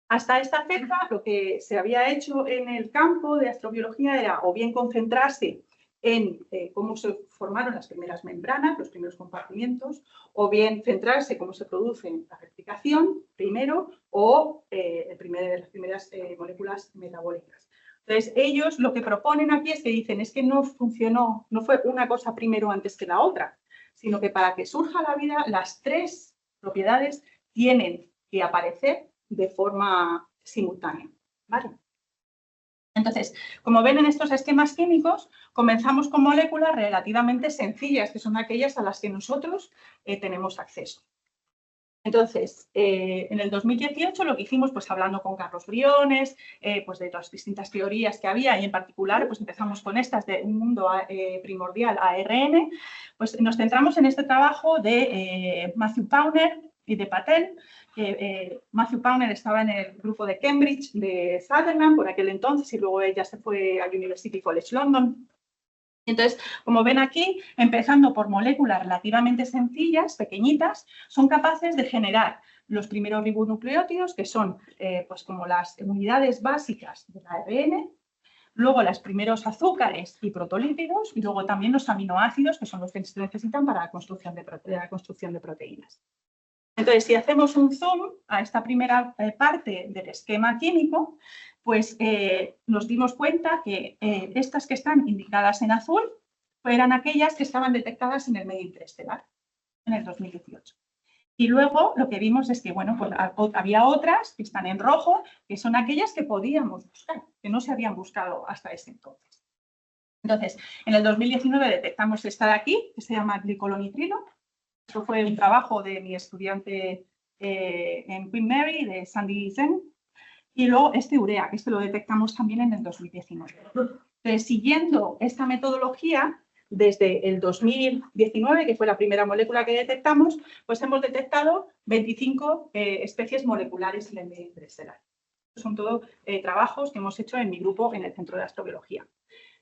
B: Hasta esta fecha, lo que se había hecho en el campo de astrobiología era o bien concentrarse en cómo se formaron las primeras membranas, los primeros compartimentos, o bien centrarse en cómo se produce la replicación primero o las primeras moléculas metabólicas. Entonces, ellos lo que proponen aquí es que dicen es que no funcionó, no fue una cosa primero antes que la otra, sino que para que surja la vida, las tres propiedades tienen que aparecer de forma simultánea, ¿vale? Entonces, como ven en estos esquemas químicos, comenzamos con moléculas relativamente sencillas, que son aquellas a las que nosotros tenemos acceso. Entonces, en el 2018 lo que hicimos, pues hablando con Carlos Briones, pues de las distintas teorías que había y en particular, pues empezamos con estas de un mundo primordial, ARN, pues nos centramos en este trabajo de Matthew Pauner y de Patel. Matthew Pauner estaba en el grupo de Cambridge de Sutherland por aquel entonces y luego ella se fue al University College London. Entonces, como ven aquí, empezando por moléculas relativamente sencillas, pequeñitas, son capaces de generar los primeros ribonucleótidos, que son pues como las unidades básicas del ARN, luego los primeros azúcares y protolípidos, y luego también los aminoácidos, que son los que se necesitan para la construcción de proteínas. Entonces, si hacemos un zoom a esta primera parte del esquema químico, pues nos dimos cuenta que estas que están indicadas en azul eran aquellas que estaban detectadas en el medio interestelar, en el 2018. Y luego lo que vimos es que, bueno, pues había otras que están en rojo, que son aquellas que podíamos buscar, que no se habían buscado hasta ese entonces. Entonces, en el 2019 detectamos esta de aquí, que se llama glicolonitrilo. Esto fue un trabajo de mi estudiante en Queen Mary, de Sandy Zen. Y luego este urea, que este lo detectamos también en el 2019. Entonces, siguiendo esta metodología, desde el 2019, que fue la primera molécula que detectamos, pues hemos detectado 25 especies moleculares en el medio interestelar. Son todos trabajos que hemos hecho en mi grupo en el Centro de Astrobiología.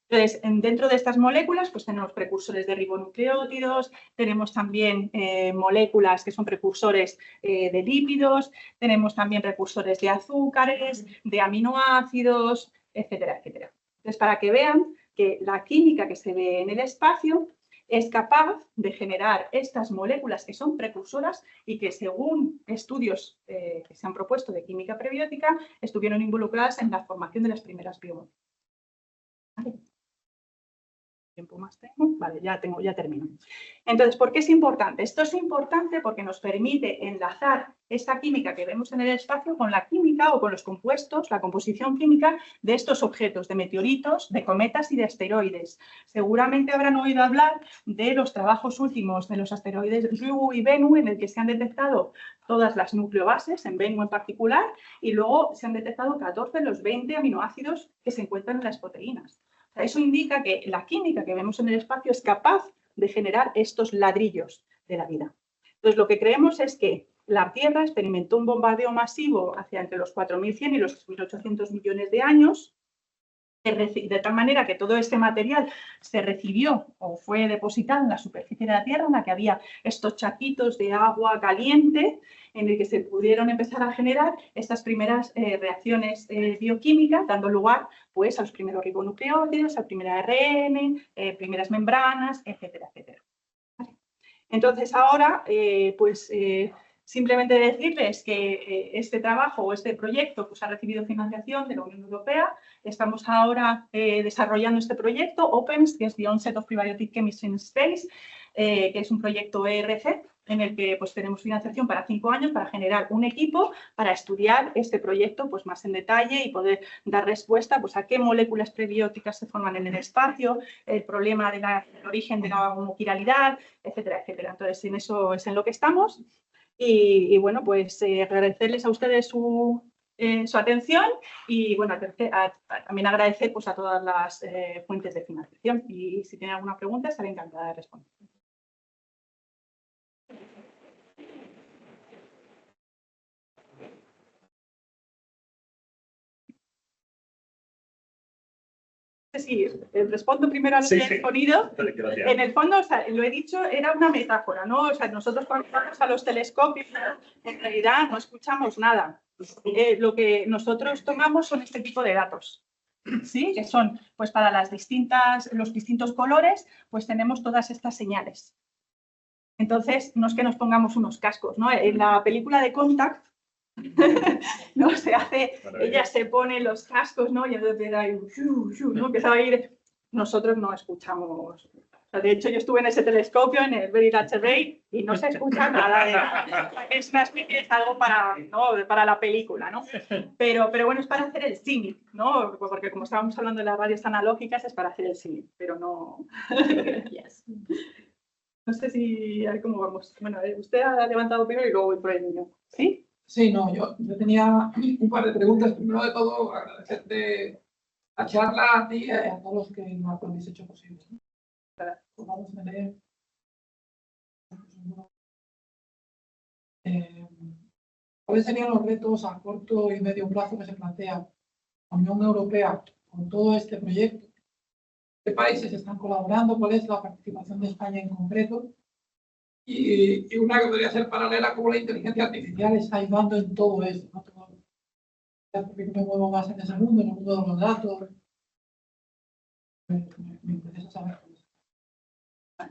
B: Entonces, dentro de estas moléculas, pues tenemos precursores de ribonucleótidos, tenemos también moléculas que son precursores de lípidos, tenemos también precursores de azúcares, de aminoácidos, etcétera, etcétera. Entonces, para que vean que la química que se ve en el espacio es capaz de generar estas moléculas que son precursoras y que, según estudios que se han propuesto de química prebiótica, estuvieron involucradas en la formación de las primeras biomoléculas. ¿Vale? ¿Tiempo más tengo? Vale, ya termino. Entonces, ¿por qué es importante? Esto es importante porque nos permite enlazar esta química que vemos en el espacio con la química o con los compuestos, la composición química de estos objetos, de meteoritos, de cometas y de asteroides. Seguramente habrán oído hablar de los trabajos últimos de los asteroides Ryugu y Bennu, en el que se han detectado todas las nucleobases, en Bennu en particular, y luego se han detectado 14 de los 20 aminoácidos que se encuentran en las proteínas. O sea, eso indica que la química que vemos en el espacio es capaz de generar estos ladrillos de la vida. Entonces, lo que creemos es que la Tierra experimentó un bombardeo masivo hacia entre los 4.100 y los 1.800 millones de años, de tal manera que todo este material se recibió o fue depositado en la superficie de la Tierra, en la que había estos charquitos de agua caliente en el que se pudieron empezar a generar estas primeras reacciones bioquímicas, dando lugar pues, a los primeros ribonucleótidos, al primer ARN, primeras membranas, etcétera, etcétera. ¿Vale? Entonces, ahora, simplemente decirles que este trabajo o este proyecto pues, ha recibido financiación de la Unión Europea. Estamos ahora desarrollando este proyecto, OPENS, que es The Onset of Prebiotic Chemistry in Space, que es un proyecto ERC, en el que pues, tenemos financiación para 5 años para generar un equipo para estudiar este proyecto pues, más en detalle y poder dar respuesta pues, a qué moléculas prebióticas se forman en el espacio, el problema del origen de la homoquiralidad, etcétera, etcétera. Entonces, en eso es en lo que estamos. Y bueno, pues agradecerles a ustedes su atención y bueno, también agradecer pues, a todas las fuentes de financiación. Y si tienen alguna pregunta, estaré encantada de responder. Sí, respondo primero a lo que he respondido. En el fondo, o sea, lo he dicho, era una metáfora, ¿no? O sea, nosotros cuando vamos a los telescopios, en realidad no escuchamos nada. Lo que nosotros tomamos son este tipo de datos, ¿sí? Que son, pues para los distintos colores, pues tenemos todas estas señales. Entonces, no es que nos pongamos unos cascos, ¿no? En la película de Contact, no se hace, ella se pone los cascos, ¿no? Y entonces ahí, ¿no? Empieza a ir. Nosotros no escuchamos. O sea, de hecho, yo estuve en ese telescopio, en el Very Large Array, y no se escucha nada de nada. Es una especie, es algo para la película, ¿no? Pero bueno, es para hacer el símil, ¿no? Porque como estábamos hablando de las radios analógicas, es para hacer el símil, pero no. Gracias. No sé si, a ver cómo vamos. Bueno, usted ha levantado primero y luego voy por el niño. ¿Sí?
E: Sí, no, yo tenía un par de preguntas. Primero de todo, agradecerte la charla a ti y a todos los que nos habéis hecho posible. Vamos a tener ¿cuáles serían los retos a corto y medio plazo que se plantea la Unión Europea con todo este proyecto? ¿Qué países están colaborando? ¿Cuál es la participación de España en concreto? Y una que podría ser paralela, como la inteligencia artificial está ayudando en todo esto, ¿no? Porque yo me muevo más en ese mundo, en el mundo de los datos. Me interesa saber.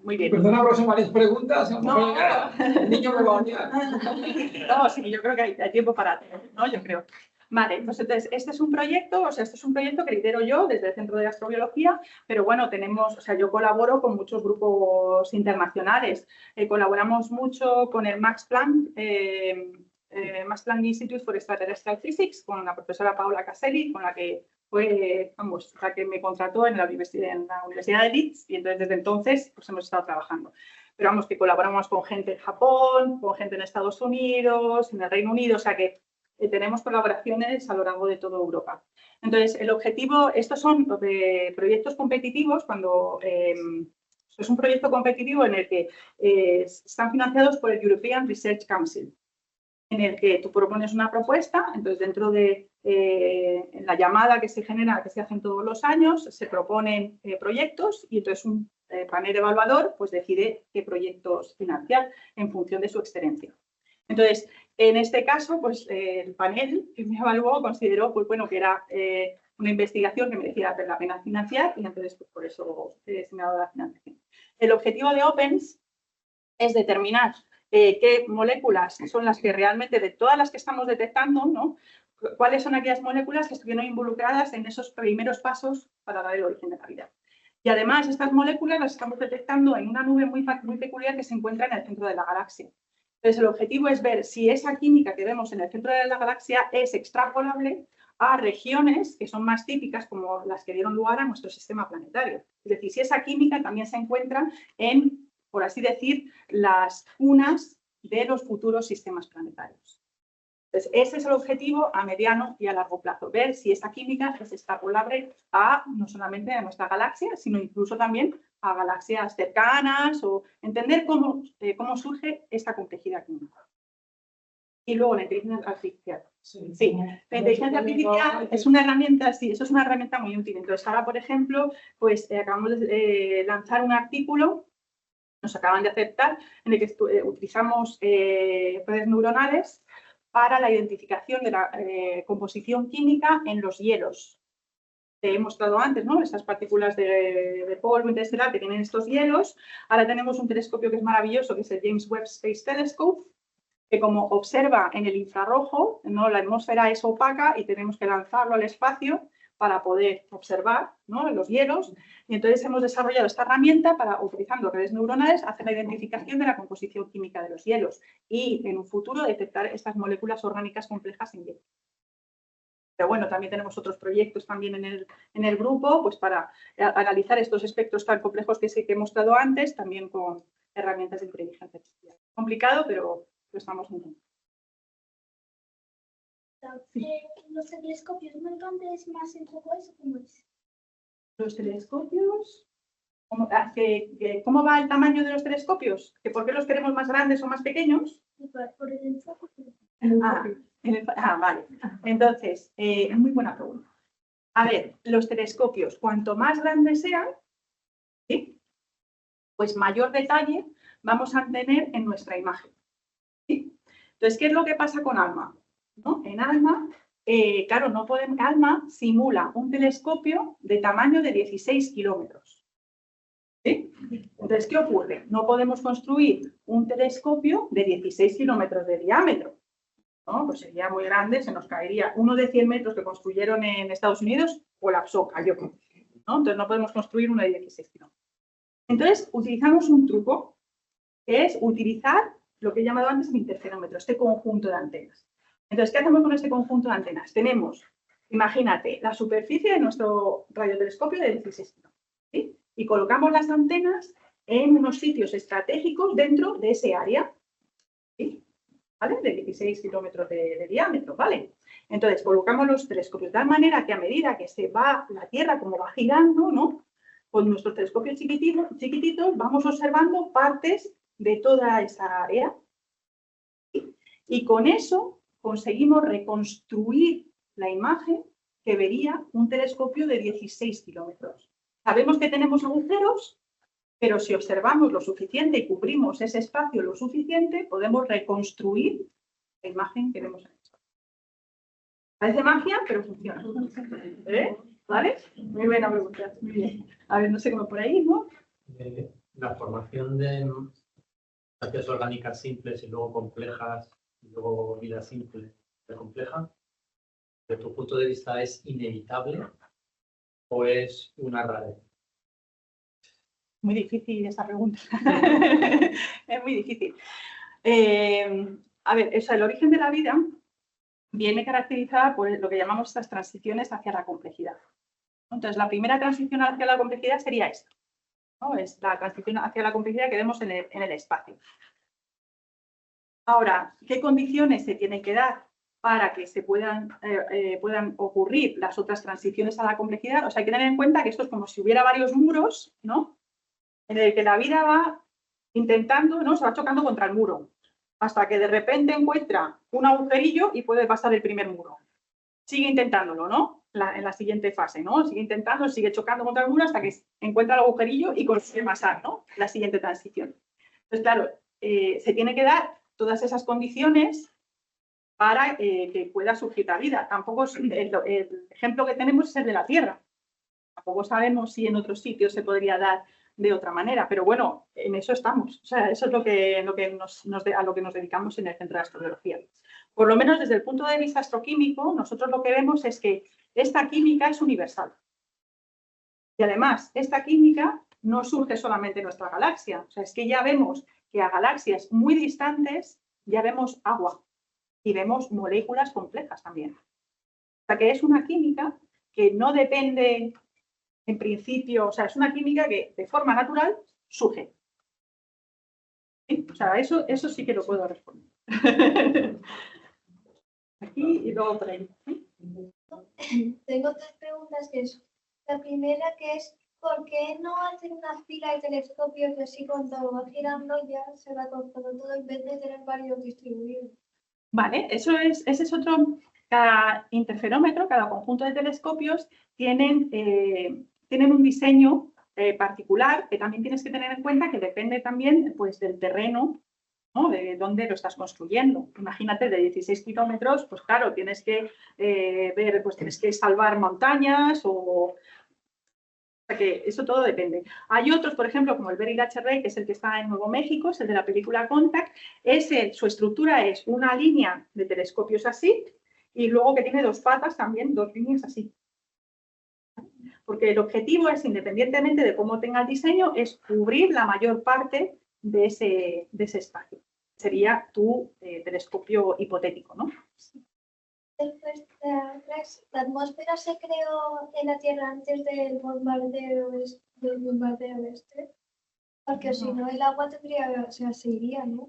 B: Muy bien.
E: Perdona, pero son varias preguntas.
B: No,
E: el niño me va a odiar.
B: No, sí, yo creo que hay tiempo para todo, ¿no? Yo creo. Vale, pues entonces, este es un proyecto, o sea, este es un proyecto que lidero yo desde el Centro de Astrobiología, pero bueno, yo colaboro con muchos grupos internacionales. Colaboramos mucho con el Max Planck Institute for Extraterrestrial Physics, con la profesora Paola Caselli, con la que la que me contrató en la Universidad de Leeds, y entonces desde entonces pues hemos estado trabajando. Pero vamos, que colaboramos con gente en Japón, con gente en Estados Unidos, en el Reino Unido, o sea que tenemos colaboraciones a lo largo de toda Europa. Entonces, el objetivo, estos son proyectos competitivos, es un proyecto competitivo en el que están financiados por el European Research Council, en el que tú propones una propuesta, entonces dentro de la llamada que se genera, que se hacen todos los años, se proponen proyectos y entonces un panel evaluador pues decide qué proyectos financiar en función de su excelencia. Entonces, en este caso, pues el panel que me evaluó consideró pues, bueno, que era una investigación que merecía la pena financiar y entonces pues, por eso se me ha dado la financiación. El objetivo de OPENS es determinar qué moléculas son las que realmente, de todas las que estamos detectando, ¿no? Cuáles son aquellas moléculas que estuvieron involucradas en esos primeros pasos para dar el origen de la vida. Y además, estas moléculas las estamos detectando en una nube muy peculiar que se encuentra en el centro de la galaxia. Entonces, el objetivo es ver si esa química que vemos en el centro de la galaxia es extrapolable a regiones que son más típicas como las que dieron lugar a nuestro sistema planetario. Es decir, si esa química también se encuentra en, por así decir, las cunas de los futuros sistemas planetarios. Entonces, ese es el objetivo a mediano y a largo plazo, ver si esa química es extrapolable a no solamente a nuestra galaxia, sino incluso también a galaxias cercanas o entender cómo surge esta complejidad química. Y luego la inteligencia artificial. Sí, la inteligencia artificial es una herramienta, sí, eso es una herramienta muy útil. Entonces, ahora, por ejemplo, pues acabamos de lanzar un artículo, nos acaban de aceptar, en el que utilizamos redes neuronales para la identificación de la composición química en los hielos. Te he mostrado antes, ¿no? Esas partículas de polvo interestelar que tienen estos hielos. Ahora tenemos un telescopio que es maravilloso, que es el James Webb Space Telescope, que como observa en el infrarrojo, ¿no? La atmósfera es opaca y tenemos que lanzarlo al espacio para poder observar, ¿no? Los hielos. Y entonces hemos desarrollado esta herramienta para, utilizando redes neuronales, hacer la identificación de la composición química de los hielos y en un futuro detectar estas moléculas orgánicas complejas en hielo. Pero bueno, también tenemos otros proyectos también en el grupo, pues para analizar estos espectros tan complejos que he mostrado antes, también con herramientas de inteligencia artificial. Complicado, pero lo estamos intentando.
D: Los telescopios muy grandes me hacen poco eso, ¿cómo es?
B: Los telescopios, ¿cómo va el tamaño de los telescopios? ¿Que por qué los queremos más grandes o más pequeños?
D: Por el enfoque.
B: Vale. Entonces, muy buena pregunta. A ver, los telescopios, cuanto más grandes sean, ¿sí? Pues mayor detalle vamos a tener en nuestra imagen. ¿Sí? Entonces, ¿qué es lo que pasa con ALMA? ¿No? En ALMA, claro, ALMA simula un telescopio de tamaño de 16 kilómetros. ¿Sí? Entonces, ¿qué ocurre? No podemos construir un telescopio de 16 kilómetros de diámetro, ¿no? Pues sería muy grande, se nos caería. Uno de 100 metros que construyeron en Estados Unidos colapsó, cayó, ¿no? Entonces, no podemos construir uno de 16 kilómetros. Entonces, utilizamos un truco, que es utilizar lo que he llamado antes el interferómetro, este conjunto de antenas. Entonces, ¿qué hacemos con este conjunto de antenas? Tenemos, imagínate, la superficie de nuestro radiotelescopio de 16 kilómetros, ¿sí? Y colocamos las antenas en unos sitios estratégicos dentro de ese área, ¿sí? ¿Vale? De 16 kilómetros de diámetro, ¿vale? Entonces, colocamos los telescopios de tal manera que a medida que se va la Tierra como va girando, ¿no? Con nuestros telescopios chiquititos vamos observando partes de toda esa área. ¿Sí? Y con eso conseguimos reconstruir la imagen que vería un telescopio de 16 kilómetros. Sabemos que tenemos agujeros, pero si observamos lo suficiente y cubrimos ese espacio lo suficiente, podemos reconstruir la imagen que vemos en el espacio. Parece magia, pero funciona. ¿Vale? Muy buena pregunta. Muy bien. A ver, no sé cómo por ahí, ¿no?
F: La formación de sustancias orgánicas simples y luego complejas, y luego vida simple y compleja, ¿desde tu punto de vista es inevitable o es una rareza?
B: Muy difícil esa pregunta. Es muy difícil. A ver, o sea, el origen de la vida viene caracterizada por lo que llamamos estas transiciones hacia la complejidad. Entonces, la primera transición hacia la complejidad sería esta, ¿no? Es la transición hacia la complejidad que vemos en el espacio. Ahora, ¿qué condiciones se tienen que dar para que se puedan ocurrir las otras transiciones a la complejidad? O sea, hay que tener en cuenta que esto es como si hubiera varios muros, ¿no? En el que la vida va intentando, ¿no? Se va chocando contra el muro, hasta que de repente encuentra un agujerillo y puede pasar el primer muro. Sigue intentándolo, ¿no? En la siguiente fase, ¿no? Sigue intentando, sigue chocando contra el muro hasta que encuentra el agujerillo y consigue pasar, ¿no? La siguiente transición. Entonces, claro, se tiene que dar todas esas condiciones para que pueda surgir la vida. Tampoco el ejemplo que tenemos es el de la Tierra. Tampoco sabemos si en otros sitios se podría dar de otra manera, pero bueno, en eso estamos. O sea, eso es a lo que nos dedicamos en el Centro de Astrobiología. Por lo menos desde el punto de vista astroquímico, nosotros lo que vemos es que esta química es universal. Y además, esta química no surge solamente en nuestra galaxia. O sea, es que ya vemos que a galaxias muy distantes ya vemos agua y vemos moléculas complejas también. O sea, que es una química que no depende, en principio, o sea, es una química que de forma natural surge. ¿Sí? O sea, eso sí que lo puedo responder. Aquí y luego por ahí.
D: Tengo tres preguntas que es. La primera que es, ¿por qué no hacen una fila de telescopios y así cuando va girando ya se va cortando todo en vez de tener varios distribuidos?
B: Vale, ese es otro. Cada interferómetro, cada conjunto de telescopios tienen un diseño particular que también tienes que tener en cuenta que depende también pues, del terreno, ¿no? De dónde lo estás construyendo. Imagínate, de 16 kilómetros, pues claro, tienes que ver, pues tienes que salvar montañas o sea que eso todo depende. Hay otros, por ejemplo, como el Beryl H. Ray, que es el que está en Nuevo México, es el de la película Contact. Su estructura es una línea de telescopios así y luego que tiene dos patas también, dos líneas así. Porque el objetivo es, independientemente de cómo tenga el diseño, es cubrir la mayor parte de ese espacio. Sería tu telescopio hipotético, ¿no?
D: Después, la atmósfera se creó en la Tierra antes del bombardeo este, porque si no el agua se iría, ¿no?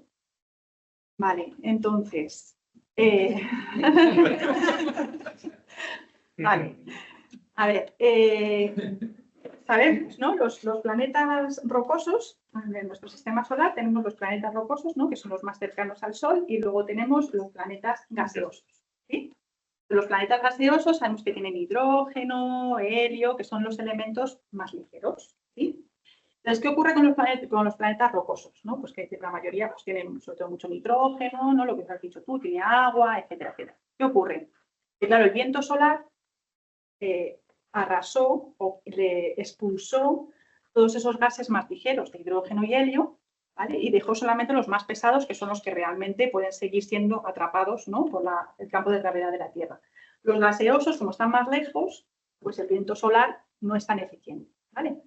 B: Vale, entonces. Vale. A ver, sabemos, ¿no? Los planetas rocosos, en nuestro sistema solar tenemos los planetas rocosos, ¿no? Que son los más cercanos al Sol, y luego tenemos los planetas gaseosos, ¿sí? Los planetas gaseosos sabemos que tienen hidrógeno, helio, que son los elementos más ligeros, ¿sí? Entonces, ¿qué ocurre con los planetas rocosos? ¿No? Pues que la mayoría pues, tienen sobre todo mucho nitrógeno, ¿no? Lo que has dicho tú, tiene agua, etcétera, etcétera. ¿Qué ocurre? Que claro, el viento solar arrasó o le expulsó todos esos gases más ligeros de hidrógeno y helio, ¿vale? Y dejó solamente los más pesados, que son los que realmente pueden seguir siendo atrapados, ¿no? Por el campo de gravedad de la Tierra. Los gaseosos, como están más lejos, pues el viento solar no es tan eficiente, ¿vale?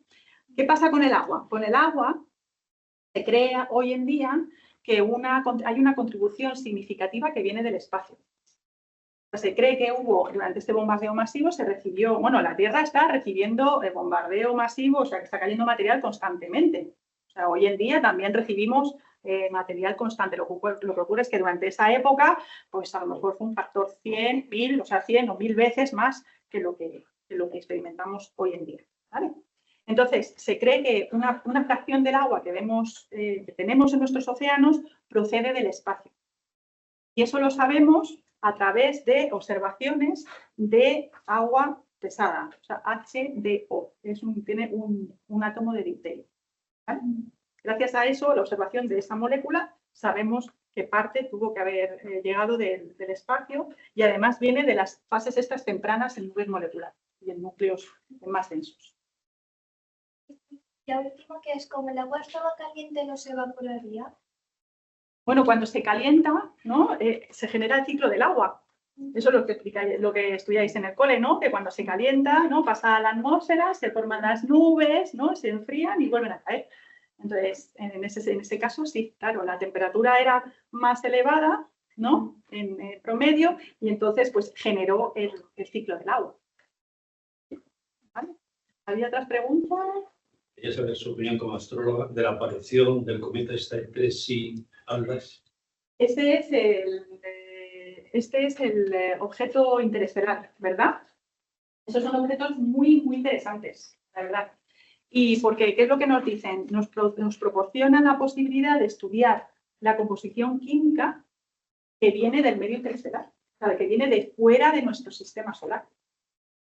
B: ¿Qué pasa con el agua? Con el agua se crea hoy en día que hay una contribución significativa que viene del espacio. Se cree que durante este bombardeo masivo se recibió, bueno, la Tierra está recibiendo el bombardeo masivo, o sea, que está cayendo material constantemente. O sea, hoy en día también recibimos material constante. Lo que ocurre es que durante esa época, pues a lo mejor fue un factor 100, 1000, o sea, 100 o 1000 veces más que lo que experimentamos hoy en día, ¿vale? Entonces, se cree que una fracción del agua que tenemos en nuestros océanos procede del espacio. Y eso lo sabemos a través de observaciones de agua pesada, o sea, HDO, tiene un átomo de deuterio, ¿vale? Gracias a eso, la observación de esa molécula, sabemos qué parte tuvo que haber llegado del espacio y además viene de las fases estas tempranas en nubes moleculares y en núcleos más densos.
D: La última que es, como el agua estaba caliente, ¿no se evaporaría?
B: Bueno, cuando se calienta, ¿no? Se genera el ciclo del agua. Eso es lo que estudiáis en el cole, ¿no? Que cuando se calienta, ¿no? Pasa a la atmósfera, se forman las nubes, ¿no? Se enfrían y vuelven a caer. Entonces, en ese caso, sí, claro, la temperatura era más elevada, ¿no? En promedio, y entonces, pues, generó el ciclo del agua. ¿Vale? ¿Había otras preguntas?
G: Quería saber su opinión como astróloga de la aparición del cometa Stipe Aldas.
B: Este es el objeto interestelar, ¿verdad? Esos son objetos muy, muy interesantes, la verdad. ¿Y porque qué es lo que nos dicen? Nos proporcionan la posibilidad de estudiar la composición química que viene del medio interestelar, o sea, que viene de fuera de nuestro sistema solar.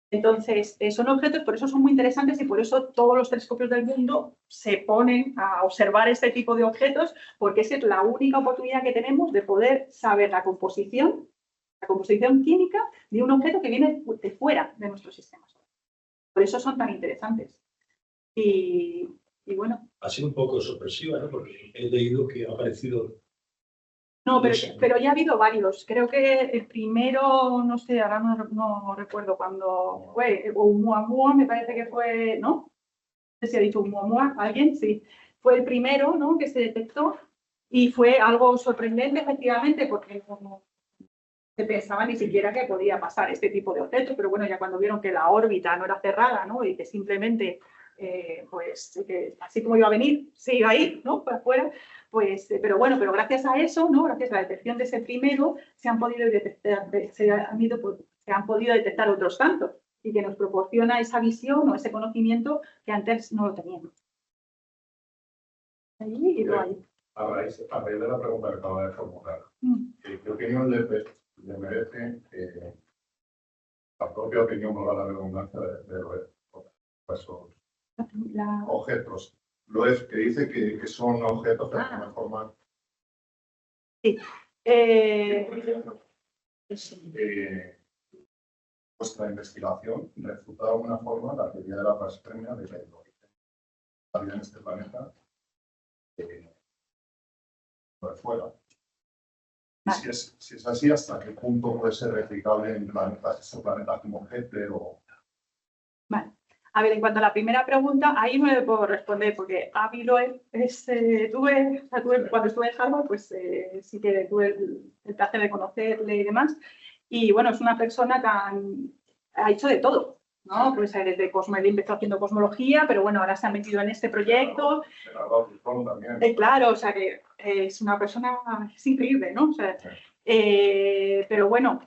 B: Entonces, son objetos, por eso son muy interesantes y por eso todos los telescopios del mundo se ponen a observar este tipo de objetos, porque es la única oportunidad que tenemos de poder saber la composición la composición química de un objeto que viene de fuera de nuestro sistema solar. Por eso son tan interesantes. Y bueno.
G: Ha sido un poco sorpresiva, ¿no? Porque he leído que ha aparecido.
B: No, pero ya ha habido varios. Creo que el primero, no sé, ahora no recuerdo cuándo fue. Oumuamua me parece que fue, ¿no? No sé si ha dicho Oumuamua, ¿alguien? Sí. Fue el primero, ¿no?, que se detectó y fue algo sorprendente, efectivamente, porque no se pensaba ni siquiera que podía pasar este tipo de objetos, pero bueno, ya cuando vieron que la órbita no era cerrada, ¿no?, y que simplemente, pues, que así como iba a venir, se iba a ir, ¿no?, para afuera, pues, pero bueno, pero gracias a eso, ¿no?, gracias a la detección de ese primero, se han podido detectar otros tantos y que nos proporciona esa visión o ese conocimiento que antes no lo teníamos. Allí y luego allí.
C: A raíz de la pregunta que acaba de formular, ¿qué opinión le merece la propia opinión, no la redundancia de esos objetos? Lo es, que dice que son objetos de alguna forma.
B: Sí.
C: Vuestra investigación refuta de alguna forma la teoría de la panspermia de la vida en este planeta de fuera. Y si es así, ¿hasta qué punto puede ser replicable en planetas, ese planeta como objeto?
B: Vale. A ver, en cuanto a la primera pregunta, ahí no le puedo responder porque Aviloe cuando estuve en Harvard, pues sí que tuve el placer de conocerle y demás. Y bueno, es una persona que ha hecho de todo, ¿no? Pues desde él empezó haciendo cosmología, pero bueno, ahora se ha metido en este proyecto. Claro, o sea que es una persona, es increíble, ¿no? O sea, pero bueno,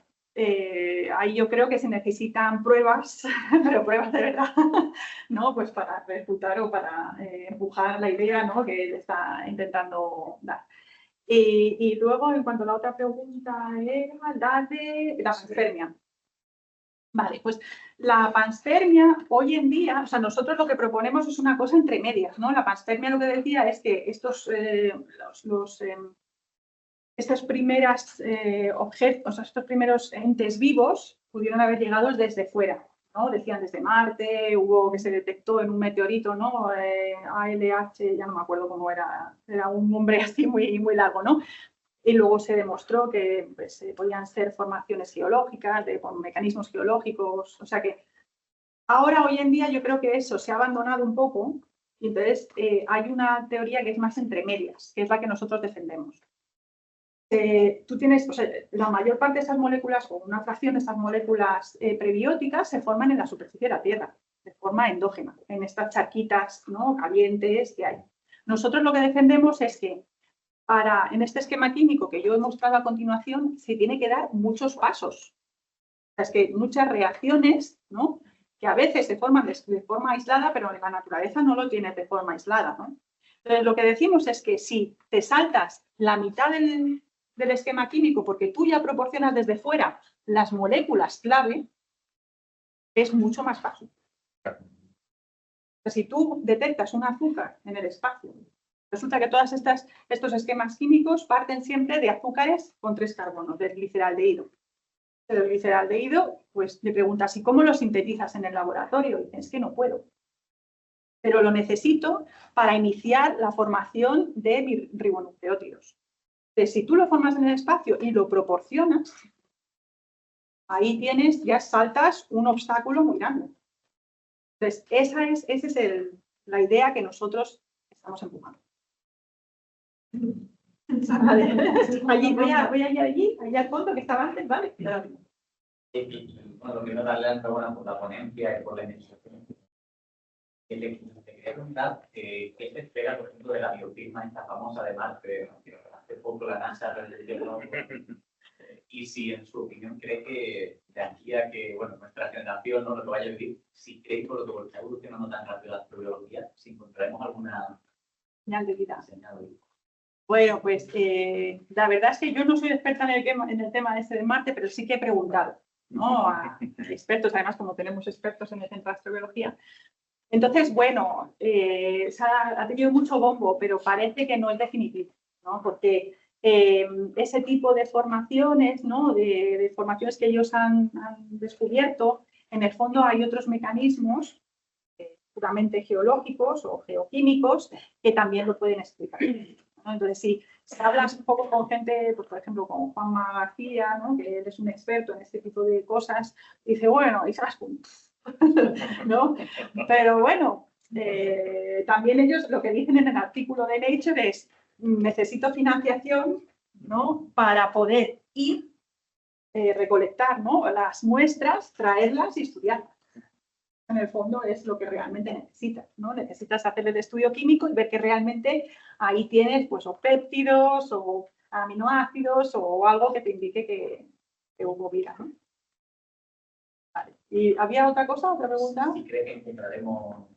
B: ahí yo creo que se necesitan pruebas, pero pruebas de verdad, ¿no? Pues para refutar o para empujar la idea, ¿no?, que él está intentando dar. Y luego, en cuanto a la otra pregunta, era la de la panspermia. Vale, pues la panspermia hoy en día, o sea, nosotros lo que proponemos es una cosa entre medias, ¿no? La panspermia lo que decía es que estos primeros objetos, estos primeros entes vivos pudieron haber llegado desde fuera, ¿no? Decían desde Marte, hubo que se detectó en un meteorito, ¿no? ALH, ya no me acuerdo cómo era un nombre así muy, muy largo, ¿no? Y luego se demostró que pues, podían ser formaciones geológicas, con mecanismos geológicos, o sea que ahora, hoy en día, yo creo que eso se ha abandonado un poco y entonces hay una teoría que es más entre medias, que es la que nosotros defendemos. Tú tienes, o sea, la mayor parte de esas moléculas, o una fracción de esas moléculas prebióticas, se forman en la superficie de la Tierra, de forma endógena, en estas charquitas, ¿no?, calientes que hay. Nosotros lo que defendemos es que en este esquema químico que yo he mostrado a continuación, se tiene que dar muchos pasos. O sea, es que muchas reacciones, ¿no?, que a veces se forman de forma aislada, pero en la naturaleza no lo tienes de forma aislada, ¿no? Entonces, lo que decimos es que si te saltas la mitad del esquema químico porque tú ya proporcionas desde fuera las moléculas clave, es mucho más fácil. O sea, si tú detectas un azúcar en el espacio, resulta que todos estos esquemas químicos parten siempre de azúcares con 3 carbonos, del gliceraldehído. El gliceraldehído, pues le preguntas, ¿y cómo lo sintetizas en el laboratorio? Y dices, es que no puedo. Pero lo necesito para iniciar la formación de ribonucleótidos. Entonces, si tú lo formas en el espacio y lo proporcionas, ahí ya saltas un obstáculo muy grande. Entonces, esa es la idea que nosotros estamos empujando. Allí, voy a ir allí al fondo que estaba antes, ¿vale?
H: Bueno, quiero darle la enhorabuena por la ponencia y por la iniciativa. Te quería preguntar qué se espera, por ejemplo, de la bioprisma esta famosa de Marte, que hace poco la NASA realizó, y si en su opinión cree que de aquí a que, bueno, nuestra generación no lo que vaya a vivir, si cree por lo que está evolucionando tan rápido la astrobiología, si encontraremos alguna
B: señal de vida. Bueno, pues la verdad es que yo no soy experta en el tema de Marte, pero sí que he preguntado, ¿no?, a expertos, además como tenemos expertos en el Centro de Astrobiología. Entonces, bueno, ha tenido mucho bombo, pero parece que no es definitivo, ¿no? Porque ese tipo de formaciones, ¿no? de formaciones que ellos han descubierto, en el fondo hay otros mecanismos puramente geológicos o geoquímicos que también lo pueden explicar, ¿no? Entonces, si hablas un poco con gente, pues, por ejemplo, con Juanma García, ¿no? Que él es un experto en este tipo de cosas, dice, bueno, y sabes, ¿no? Pero bueno, también ellos lo que dicen en el artículo de Nature es, necesito financiación, ¿no? Para poder ir, recolectar, ¿no? Las muestras, traerlas y estudiarlas. En el fondo es lo que realmente necesitas, ¿no? Necesitas hacer el estudio químico y ver que realmente ahí tienes, pues, o péptidos o aminoácidos o algo que te indique que hubo vida, ¿no? Vale. ¿Y había otra cosa, otra pregunta?
H: Si cree que encontraremos...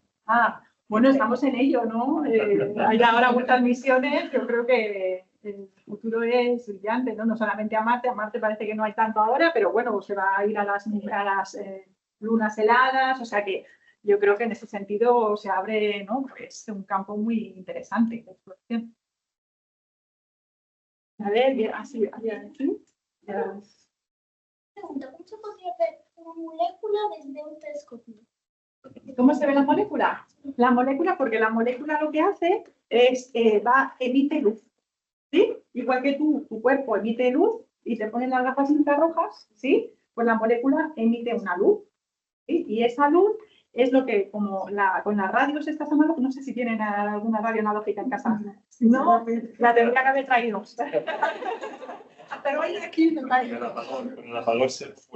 B: Bueno, estamos en ello, ¿no? Hay ahora muchas misiones, yo creo que el futuro es brillante, ¿no? No solamente a Marte parece que no hay tanto ahora, pero bueno, se va a ir a las lunas heladas, o sea que yo creo que en ese sentido se abre, ¿no? Pues un campo muy interesante de exploración. A ver, así, aquí.
D: Pregunta, ¿cómo se podría ver una molécula desde un telescopio?
B: ¿Cómo se ve la molécula? La molécula, porque la molécula lo que hace es, emite luz, ¿sí? Igual que tu cuerpo emite luz y te ponen las gafas infrarrojas, ¿sí? Pues la molécula emite una luz, ¿sí? Y esa luz es lo que, como con las radios estas analógicas, no sé si tienen alguna radio analógica en casa. No, la tendría que haber traído. Pero hoy aquí no hay.
A: Con el apagón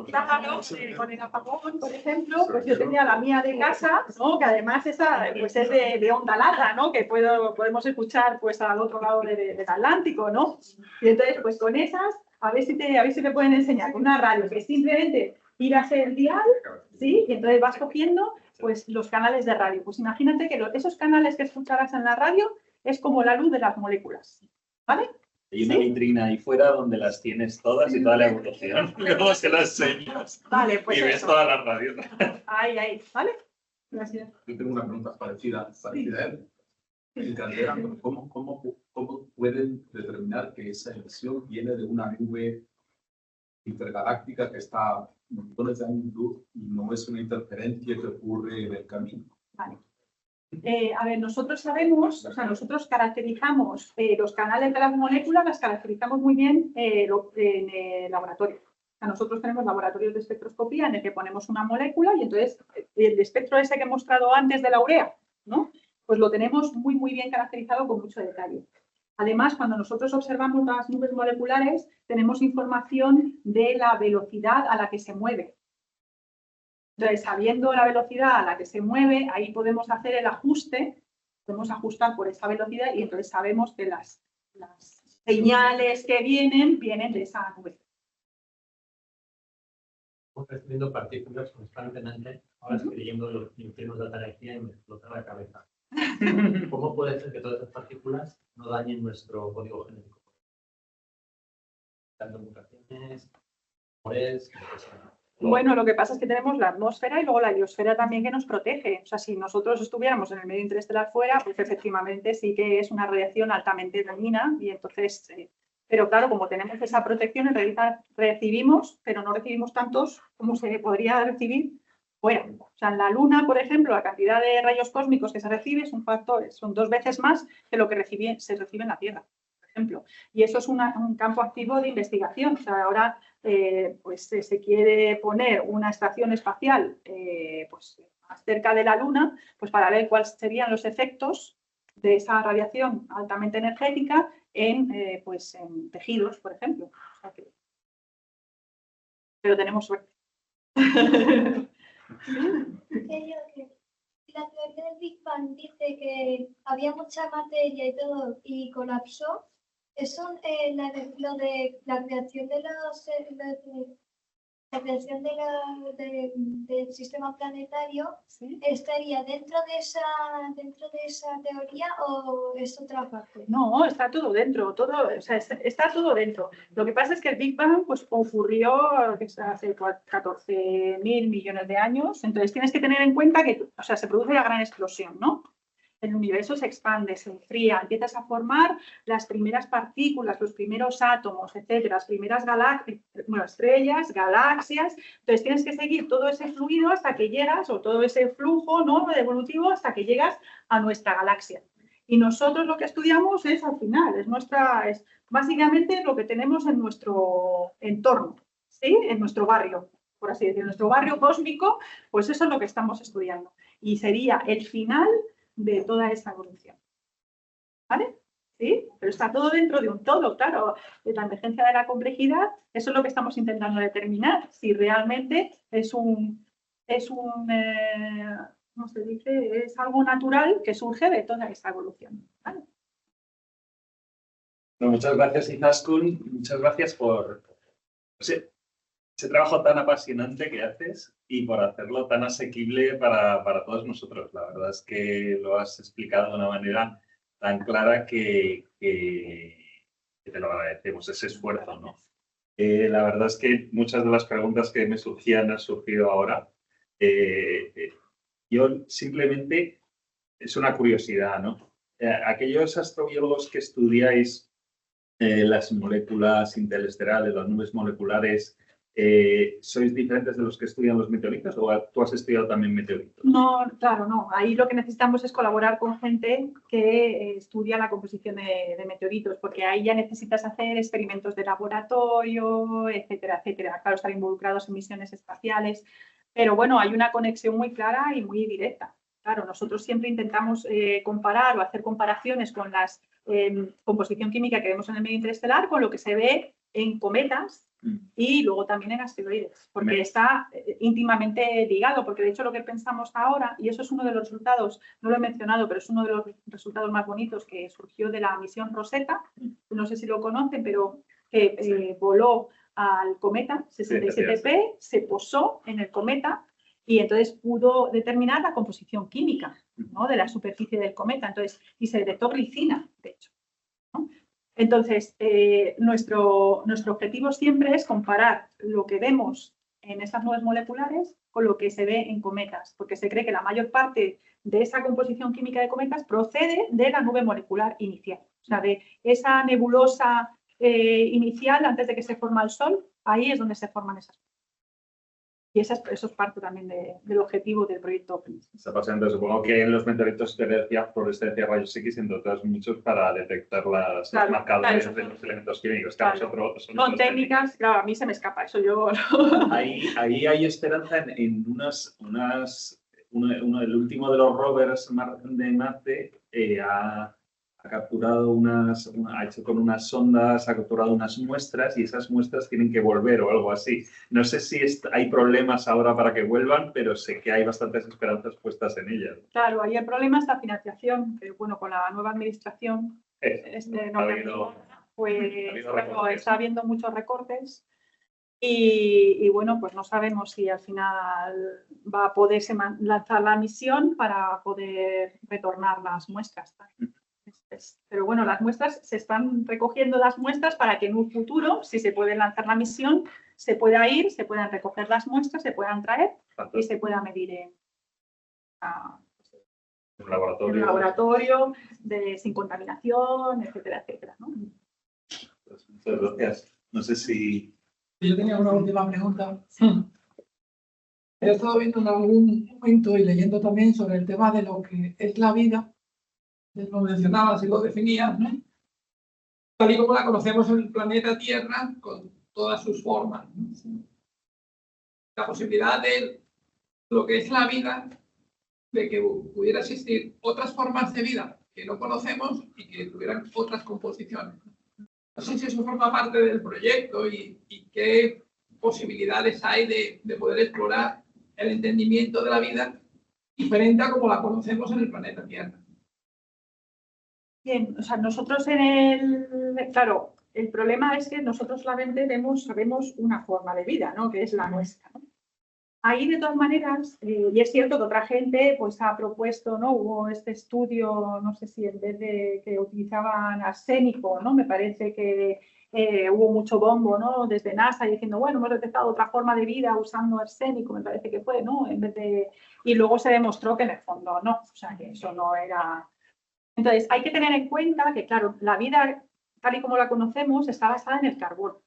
B: Claro, con el apagón, por ejemplo, pues yo tenía la mía de casa, ¿no? Que además esa pues es de onda larga, ¿no? Que podemos escuchar pues al otro lado del Atlántico, ¿no? Y entonces, pues con esas, a ver si te pueden enseñar con una radio que simplemente ir a hacer el dial, ¿sí? Y entonces vas cogiendo pues los canales de radio. Pues imagínate que esos canales que escucharás en la radio es como la luz de las moléculas, ¿vale?
A: Hay una vitrina ahí fuera donde las tienes todas y toda la evolución. Luego se las enseñas.
B: Vale, pues
A: y ves
B: eso.
A: todas las radios.
B: Ahí, ¿vale? Gracias.
I: Yo tengo una pregunta parecida a él. En Caldera, ¿cómo pueden determinar que esa emisión viene de una nube intergaláctica que está a montones de años luz y no es una interferencia que ocurre en el camino?
B: Vale. A ver, nosotros sabemos, o sea, nosotros caracterizamos los canales de las moléculas, las caracterizamos muy bien en el laboratorio. O sea, nosotros tenemos laboratorios de espectroscopía en el que ponemos una molécula y entonces el espectro ese que he mostrado antes de la urea, ¿no? Pues lo tenemos muy, muy bien caracterizado con mucho detalle. Además, cuando nosotros observamos las nubes moleculares, tenemos información de la velocidad a la que se mueve. Entonces, sabiendo la velocidad a la que se mueve, ahí podemos hacer el ajuste, podemos ajustar por esa velocidad y entonces sabemos que las señales que vienen de esa nube.
F: Estamos recibiendo partículas constantemente. Ahora estoy leyendo los neutrinos de alta energía y me explota la cabeza. ¿Cómo puede ser que todas estas partículas no dañen nuestro código genético? Tanto mutaciones, tumores,
B: Bueno, lo que pasa es que tenemos la atmósfera y luego la biosfera también que nos protege. O sea, si nosotros estuviéramos en el medio interestelar fuera, pues efectivamente sí que es una radiación altamente dañina y entonces, pero claro, como tenemos esa protección, en realidad recibimos, pero no recibimos tantos como se podría recibir fuera. O sea, en la Luna, por ejemplo, la cantidad de rayos cósmicos que se recibe es un factor, son 2 veces más que lo que se recibe en la Tierra, por ejemplo. Y eso es un campo activo de investigación. O sea, ahora pues se quiere poner una estación espacial pues, más cerca de la Luna, pues para ver cuáles serían los efectos de esa radiación altamente energética en tejidos, por ejemplo. O sea pero tenemos suerte.
D: La teoría del Big Bang dice que había mucha materia y todo y colapsó. Eso, lo de la creación de la creación del sistema planetario,
B: ¿Sí?
D: ¿estaría dentro de esa teoría o es otra parte?
B: No, está todo dentro, o sea, está todo dentro. Lo que pasa es que el Big Bang pues, ocurrió hace 14.000 millones de años, entonces tienes que tener en cuenta que, o sea, se produce la gran explosión, ¿no? el universo se expande, se enfría, empiezas a formar las primeras partículas, los primeros átomos, etcétera, las primeras estrellas, galaxias. Entonces tienes que seguir todo ese fluido hasta que llegas, o todo ese flujo, ¿no?, evolutivo, hasta que llegas a nuestra galaxia. Y nosotros lo que estudiamos es al final, es básicamente lo que tenemos en nuestro entorno, ¿sí?, en nuestro barrio, por así decirlo, nuestro barrio cósmico, pues eso es lo que estamos estudiando. Y sería el final de toda esa evolución. ¿Vale? ¿Sí? Pero está todo dentro de un todo, claro. De la emergencia de la complejidad, eso es lo que estamos intentando determinar. Si realmente ¿cómo se dice? Es algo natural que surge de toda esa evolución. ¿Vale?
A: Bueno, muchas gracias, Izaskun. Muchas gracias por ese trabajo tan apasionante que haces y por hacerlo tan asequible para todos nosotros. La verdad es que lo has explicado de una manera tan clara que te lo agradecemos, ese esfuerzo, ¿no? La verdad es que muchas de las preguntas que me surgían han surgido ahora. Yo simplemente, es una curiosidad, ¿no? Aquellos astrobiólogos que estudiáis las moléculas interestelares, las nubes moleculares, ¿sois diferentes de los que estudian los meteoritos o tú has estudiado también meteoritos?
B: No, claro, no. Ahí lo que necesitamos es colaborar con gente que estudia la composición de meteoritos, porque ahí ya necesitas hacer experimentos de laboratorio, etcétera, etcétera. Claro, estar involucrados en misiones espaciales, pero bueno, hay una conexión muy clara y muy directa. Claro, nosotros siempre intentamos comparar o hacer comparaciones con la composición química que vemos en el medio interestelar con lo que se ve en cometas y luego también en asteroides, porque está íntimamente ligado, porque de hecho lo que pensamos ahora, y eso es uno de los resultados, no lo he mencionado, pero es uno de los resultados más bonitos que surgió de la misión Rosetta, no sé si lo conocen, pero que voló al cometa 67P, se posó en el cometa y entonces pudo determinar la composición química, ¿no?, de la superficie del cometa, entonces, y se detectó glicina, de hecho, ¿no? Entonces, nuestro objetivo siempre es comparar lo que vemos en estas nubes moleculares con lo que se ve en cometas, porque se cree que la mayor parte de esa composición química de cometas procede de la nube molecular inicial, o sea, de esa nebulosa inicial antes de que se forma el Sol, ahí es donde se forman esas. Y eso es parte también del objetivo del proyecto OPENIS.
A: Está pasando, supongo que en los meteoritos te decía fluorescencia rayos X, entre otras muchos, para detectar los marcadores de los elementos químicos. Claro,
B: son técnicas, claro, a mí se me escapa eso.
A: Ahí hay esperanza en el último de los rovers de Marte ha capturado ha hecho con unas sondas, ha capturado unas muestras y esas muestras tienen que volver o algo así. No sé si hay problemas ahora para que vuelvan, pero sé que hay bastantes esperanzas puestas en ellas.
B: Claro, ahí el problema es la financiación, pero bueno, con la nueva administración está habiendo muchos recortes y bueno, pues no sabemos si al final va a poderse lanzar la misión para poder retornar las muestras. Pero bueno, las muestras, se están recogiendo las muestras para que en un futuro, si se puede lanzar la misión, se pueda ir, se puedan recoger las muestras, se puedan traer y se pueda medir en un laboratorio sin contaminación, etcétera, etcétera, ¿no?
A: Pues muchas gracias. No sé si...
E: Yo tenía una última pregunta. He estado viendo en algún momento y leyendo también sobre el tema de lo que es la vida. Lo mencionabas y lo definías, ¿no? Tal y como la conocemos en el planeta Tierra, con todas sus formas, ¿no? La posibilidad de lo que es la vida, de que pudiera existir otras formas de vida que no conocemos y que tuvieran otras composiciones. No sé si eso forma parte del proyecto y qué posibilidades hay de poder explorar el entendimiento de la vida diferente a como la conocemos en el planeta Tierra.
B: Bien, o sea, nosotros claro, el problema es que nosotros solamente sabemos una forma de vida, ¿no?, que es la nuestra, ¿no? Ahí, de todas maneras, y es cierto que otra gente pues ha propuesto, ¿no?, hubo este estudio, no sé si en vez de que utilizaban arsénico, ¿no?, me parece que
J: hubo mucho bombo, ¿no? Desde NASA diciendo, bueno, hemos detectado otra forma de vida usando arsénico, me parece que fue, ¿no? En vez de... Y luego se demostró que en el fondo no, o sea, que eso no era... Entonces, hay que tener en cuenta que, claro, la vida, tal y como la conocemos, está basada en el carbono.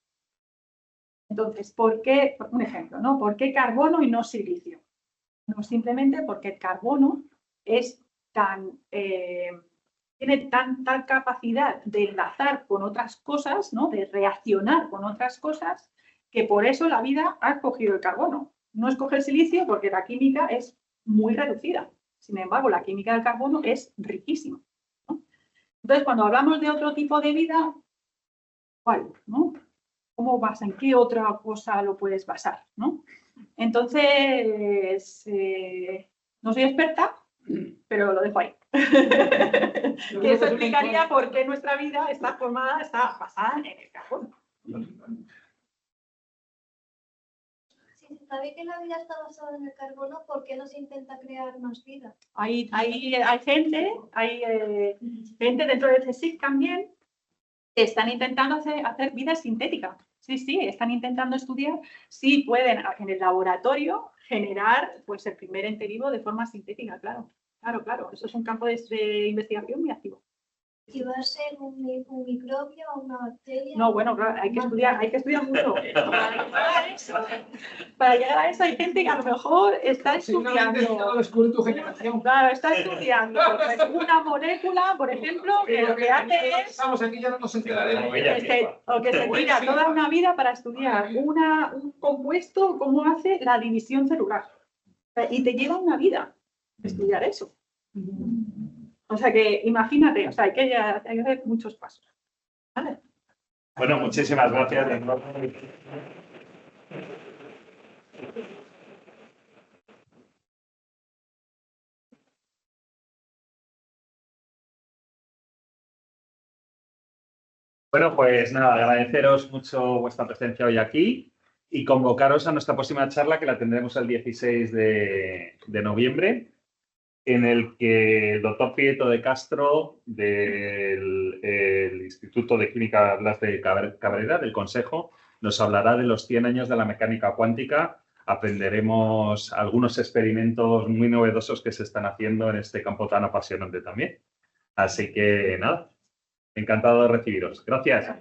J: Entonces, ¿por qué? Un ejemplo, ¿no? ¿Por qué carbono y no silicio? No, simplemente porque el carbono es tiene tanta capacidad de enlazar con otras cosas, ¿no? De reaccionar con otras cosas, que por eso la vida ha escogido el carbono. No escoge el silicio porque la química es muy reducida. Sin embargo, la química del carbono es riquísima, ¿no? Entonces, cuando hablamos de otro tipo de vida, ¿cuál? ¿No? ¿Cómo vas? ¿En qué otra cosa lo puedes basar? ¿No? Entonces, no soy experta, pero lo dejo ahí. Que eso explicaría por qué nuestra vida está basada en el carbono.
D: Si se sabe que la vida está basada en el carbono, ¿por qué no se intenta crear más vida?
J: Hay gente dentro del CSIC también que están intentando hacer vida sintética. Sí, están intentando estudiar si pueden en el laboratorio generar pues, el primer enter vivo de forma sintética, claro. Eso es un campo de investigación muy activo.
D: ¿Y va a ser un microbio o una bacteria?
J: No, bueno, claro, hay que estudiar mucho. Para llegar a eso hay gente que a lo mejor está estudiando.
E: Tu generación.
J: Claro, está estudiando una molécula, por ejemplo, que lo que hace es.
E: Estamos aquí, ya no nos enteraremos.
J: Que se tira toda una vida para estudiar un compuesto, cómo hace la división celular. Y te lleva una vida estudiar eso. O sea que imagínate, o sea, hay que hacer muchos pasos. ¿Vale?
A: Bueno, muchísimas gracias. Bueno, pues nada, agradeceros mucho vuestra presencia hoy aquí y convocaros a nuestra próxima charla que la tendremos el 16 de noviembre, en el que el doctor Prieto de Castro del Instituto de Química Blas de Cabrera, del Consejo, nos hablará de los 100 años de la mecánica cuántica. Aprenderemos algunos experimentos muy novedosos que se están haciendo en este campo tan apasionante también. Así que nada, encantado de recibiros. Gracias.